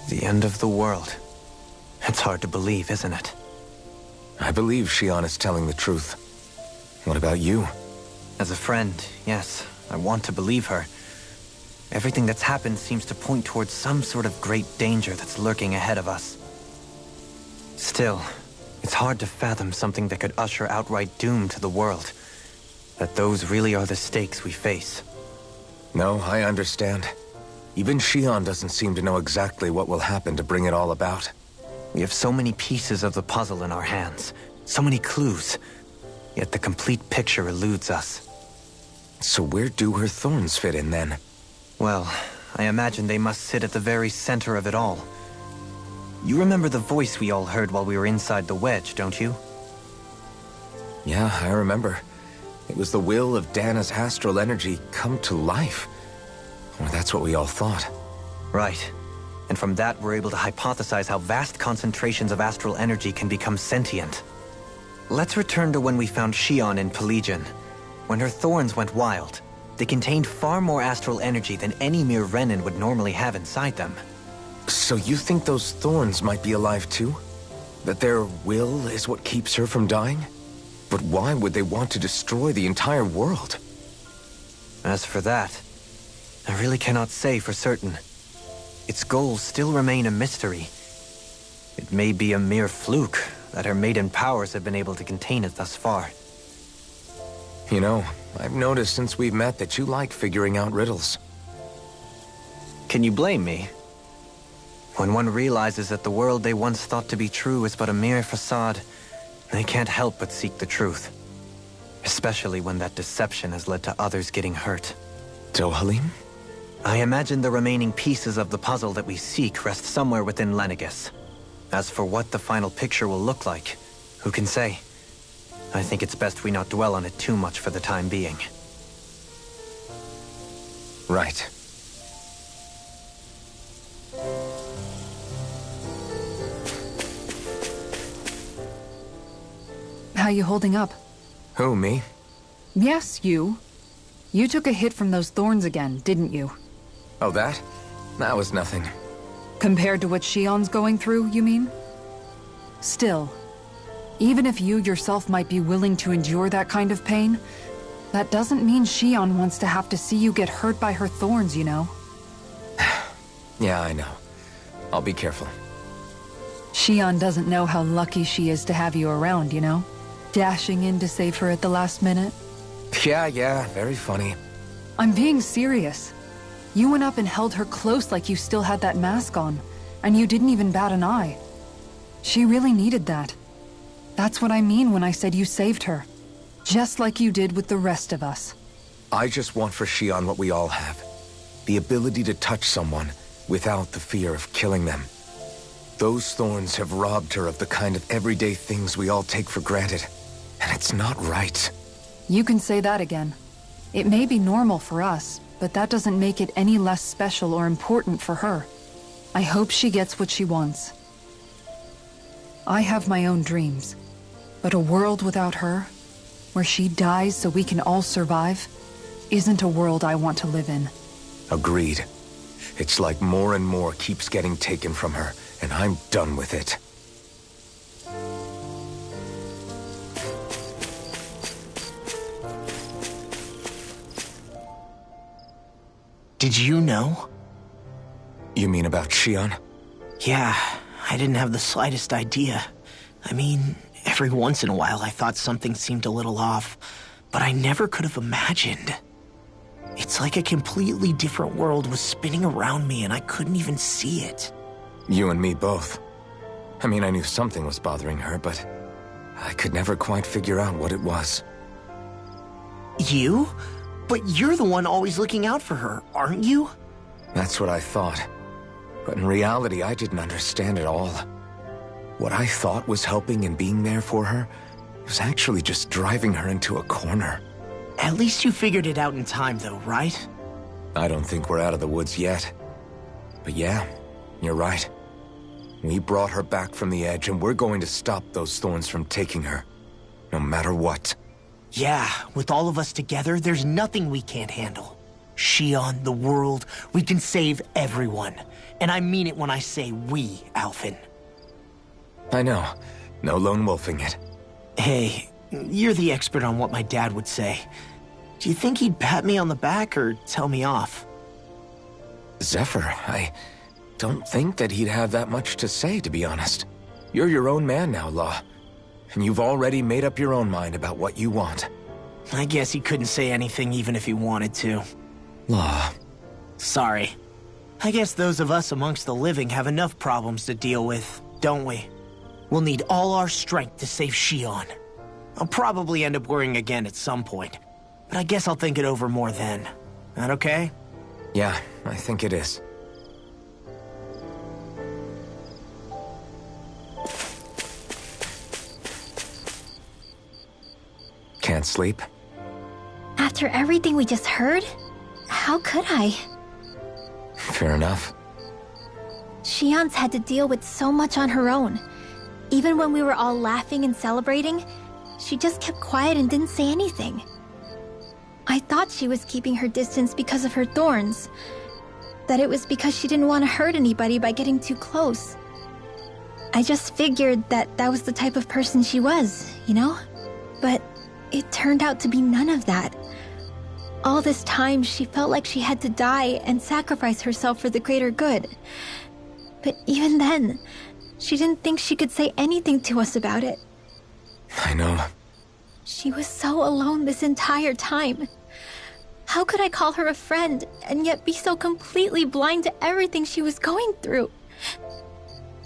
The end of the world. It's hard to believe, isn't it? I believe Shion is telling the truth. What about you? As a friend, yes, I want to believe her. Everything that's happened seems to point towards some sort of great danger that's lurking ahead of us. Still, it's hard to fathom something that could usher outright doom to the world. That those really are the stakes we face. No, I understand. Even Shion doesn't seem to know exactly what will happen to bring it all about. We have so many pieces of the puzzle in our hands, so many clues, yet the complete picture eludes us. So where do her thorns fit in then? Well, I imagine they must sit at the very center of it all. You remember the voice we all heard while we were inside the wedge, don't you? Yeah, I remember. It was the will of Dana's astral energy come to life. Or that's what we all thought. Right. And from that, we're able to hypothesize how vast concentrations of astral energy can become sentient. Let's return to when we found Shion in Pelagian. When her thorns went wild, they contained far more astral energy than any mere Renin would normally have inside them. So you think those thorns might be alive too? That their will is what keeps her from dying? But why would they want to destroy the entire world? As for that, I really cannot say for certain. Its goals still remain a mystery. It may be a mere fluke that her maiden powers have been able to contain it thus far. You know, I've noticed since we've met that you like figuring out riddles. Can you blame me? When one realizes that the world they once thought to be true is but a mere facade, they can't help but seek the truth. Especially when that deception has led to others getting hurt. Dohalim? I imagine the remaining pieces of the puzzle that we seek rest somewhere within Lenegis. As for what the final picture will look like, who can say? I think it's best we not dwell on it too much for the time being. Right. How you holding up? Who, me? Yes, you. You took a hit from those thorns again, didn't you? Oh, that? That was nothing. Compared to what Shion's going through, you mean? Still, even if you yourself might be willing to endure that kind of pain, that doesn't mean Shion wants to have to see you get hurt by her thorns, you know? Yeah, I know. I'll be careful. Shion doesn't know how lucky she is to have you around, you know? Dashing in to save her at the last minute. Yeah, very funny. I'm being serious. You went up and held her close like you still had that mask on, and you didn't even bat an eye. She really needed that. That's what I mean when I said you saved her. Just like you did with the rest of us. I just want for Xion what we all have. The ability to touch someone without the fear of killing them. Those thorns have robbed her of the kind of everyday things we all take for granted. And it's not right. You can say that again. It may be normal for us, but that doesn't make it any less special or important for her. I hope she gets what she wants. I have my own dreams, but a world without her, where she dies so we can all survive, isn't a world I want to live in. Agreed. It's like more and more keeps getting taken from her, and I'm done with it. Did you know? You mean about Xion? Yeah, I didn't have the slightest idea. I mean, every once in a while I thought something seemed a little off, but I never could have imagined. It's like a completely different world was spinning around me and I couldn't even see it. You and me both. I mean, I knew something was bothering her, but I could never quite figure out what it was. You? But you're the one always looking out for her, aren't you? That's what I thought. But in reality, I didn't understand it all. What I thought was helping and being there for her was actually just driving her into a corner. At least you figured it out in time, though, right? I don't think we're out of the woods yet. But yeah, you're right. We brought her back from the edge, and we're going to stop those thorns from taking her. No matter what. Yeah, with all of us together, there's nothing we can't handle. Xion, the world, we can save everyone. And I mean it when I say we, Alphen. I know. No lone wolfing it. Hey, you're the expert on what my dad would say. Do you think he'd pat me on the back or tell me off? Zephyr, I don't think that he'd have that much to say, to be honest. You're your own man now, Law. And you've already made up your own mind about what you want. I guess he couldn't say anything even if he wanted to. Law. Sorry. I guess those of us amongst the living have enough problems to deal with, don't we? We'll need all our strength to save Xion. I'll probably end up worrying again at some point, but I guess I'll think it over more then. That okay? Yeah, I think it is. Can't sleep? After everything we just heard, how could I? Fair enough. Xion's had to deal with so much on her own. Even when we were all laughing and celebrating, she just kept quiet and didn't say anything. I thought she was keeping her distance because of her thorns. That it was because she didn't want to hurt anybody by getting too close. I just figured that that was the type of person she was, you know? But it turned out to be none of that. All this time, she felt like she had to die and sacrifice herself for the greater good. But even then, she didn't think she could say anything to us about it. I know. She was so alone this entire time. How could I call her a friend and yet be so completely blind to everything she was going through?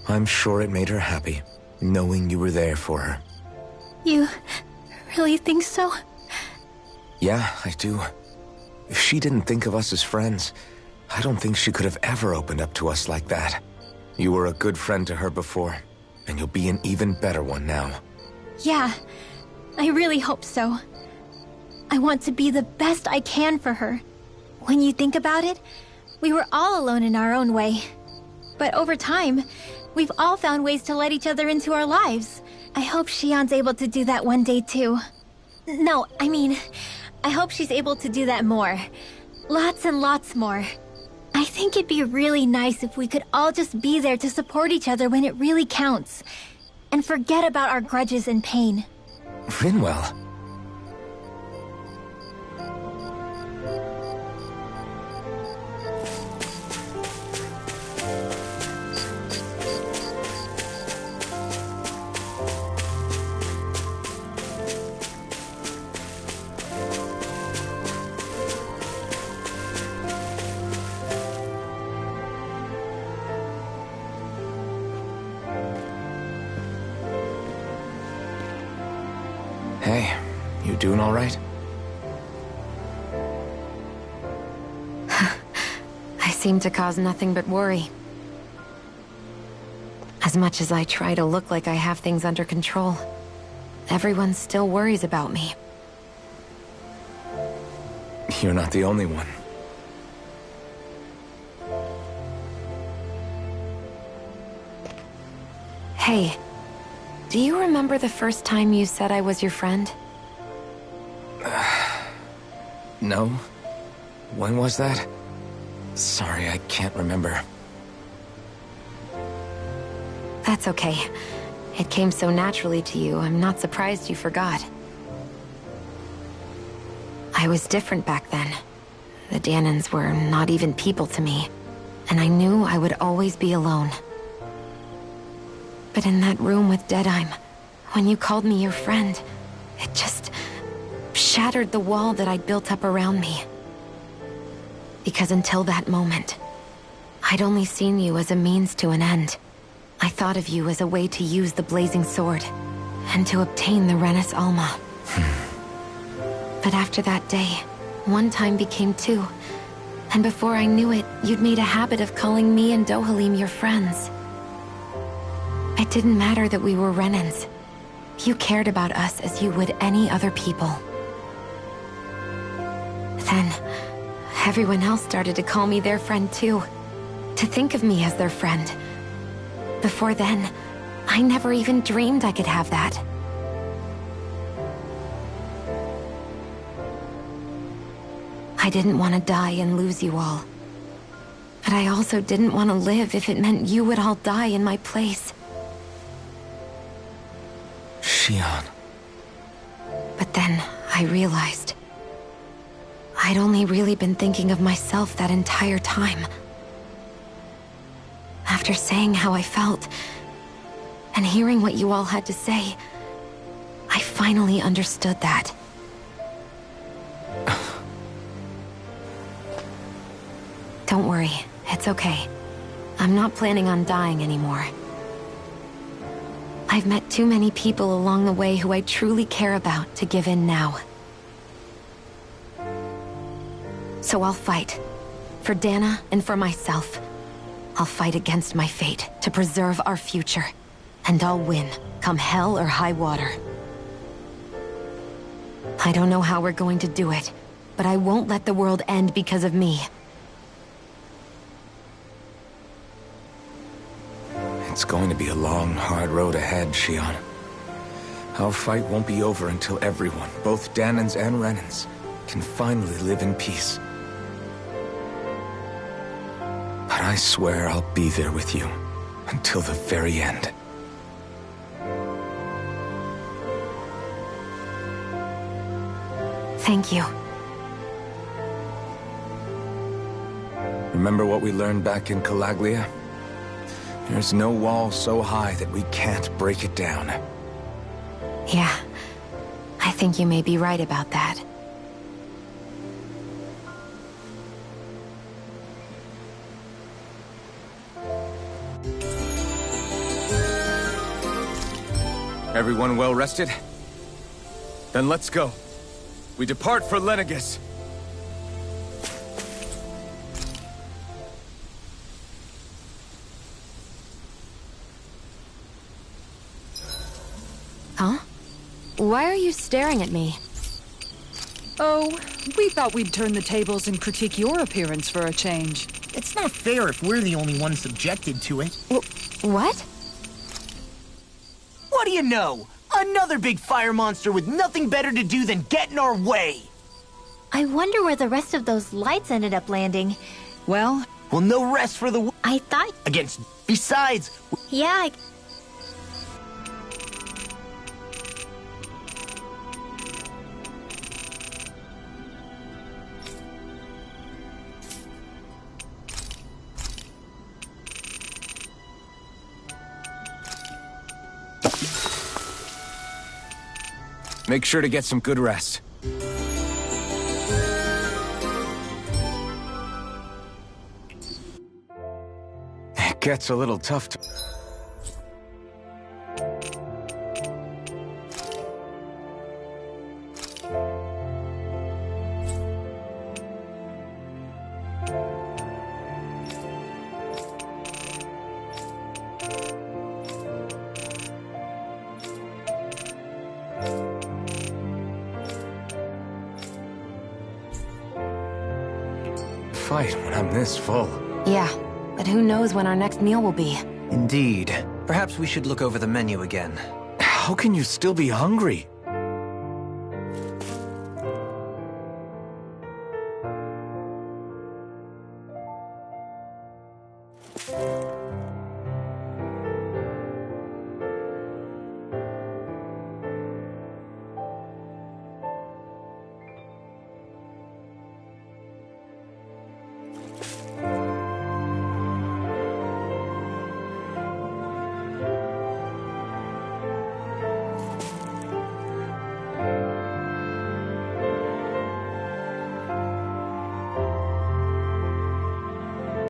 I'm sure it made her happy, knowing you were there for her. You really think so? Yeah, I do. If she didn't think of us as friends, I don't think she could have ever opened up to us like that. You were a good friend to her before, and you'll be an even better one now. Yeah, I really hope so. I want to be the best I can for her. When you think about it, we were all alone in our own way. But over time, we've all found ways to let each other into our lives. I hope Xion's able to do that one day too. No, I mean, I hope she's able to do that more. Lots and lots more. I think it'd be really nice if we could all just be there to support each other when it really counts. And forget about our grudges and pain. Rinwell. Hey, you doing all right? I seem to cause nothing but worry. As much as I try to look like I have things under control, everyone still worries about me. You're not the only one. Hey, do you remember the first time you said I was your friend? No? When was that? Sorry, I can't remember. That's okay. It came so naturally to you, I'm not surprised you forgot. I was different back then. The Danans were not even people to me, and I knew I would always be alone. But in that room with Deadheim, when you called me your friend, it just shattered the wall that I'd built up around me. Because until that moment, I'd only seen you as a means to an end. I thought of you as a way to use the blazing sword, and to obtain the Renis Alma. But after that day, one time became two, and before I knew it, you'd made a habit of calling me and Dohalim your friends. It didn't matter that we were Renans. You cared about us as you would any other people. Then, everyone else started to call me their friend too, to think of me as their friend. Before then, I never even dreamed I could have that. I didn't want to die and lose you all. But I also didn't want to live if it meant you would all die in my place. Shion. But then, I realized I'd only really been thinking of myself that entire time. After saying how I felt, and hearing what you all had to say, I finally understood that. Don't worry, it's okay. I'm not planning on dying anymore. I've met too many people along the way who I truly care about to give in now. So I'll fight. For Dana and for myself. I'll fight against my fate to preserve our future. And I'll win, come hell or high water. I don't know how we're going to do it, but I won't let the world end because of me. It's going to be a long, hard road ahead, Shion. Our fight won't be over until everyone, both Danans and Renans, can finally live in peace. But I swear I'll be there with you until the very end. Thank you. Remember what we learned back in Calaglia? There's no wall so high that we can't break it down. Yeah, I think you may be right about that. Everyone well rested? Then let's go. We depart for Lenegis. Huh? Why are you staring at me? Oh, we thought we'd turn the tables and critique your appearance for a change. It's not fair if we're the only ones subjected to it. What? What do you know? Another big fire monster with nothing better to do than get in our way! I wonder where the rest of those lights ended up landing. Well, Well, no rest for the I thought... against. Besides, Yeah, Make sure to get some good rest. It gets a little tough to... fight when I'm this full. Yeah, but who knows when our next meal will be. Indeed. Perhaps we should look over the menu again. How can you still be hungry?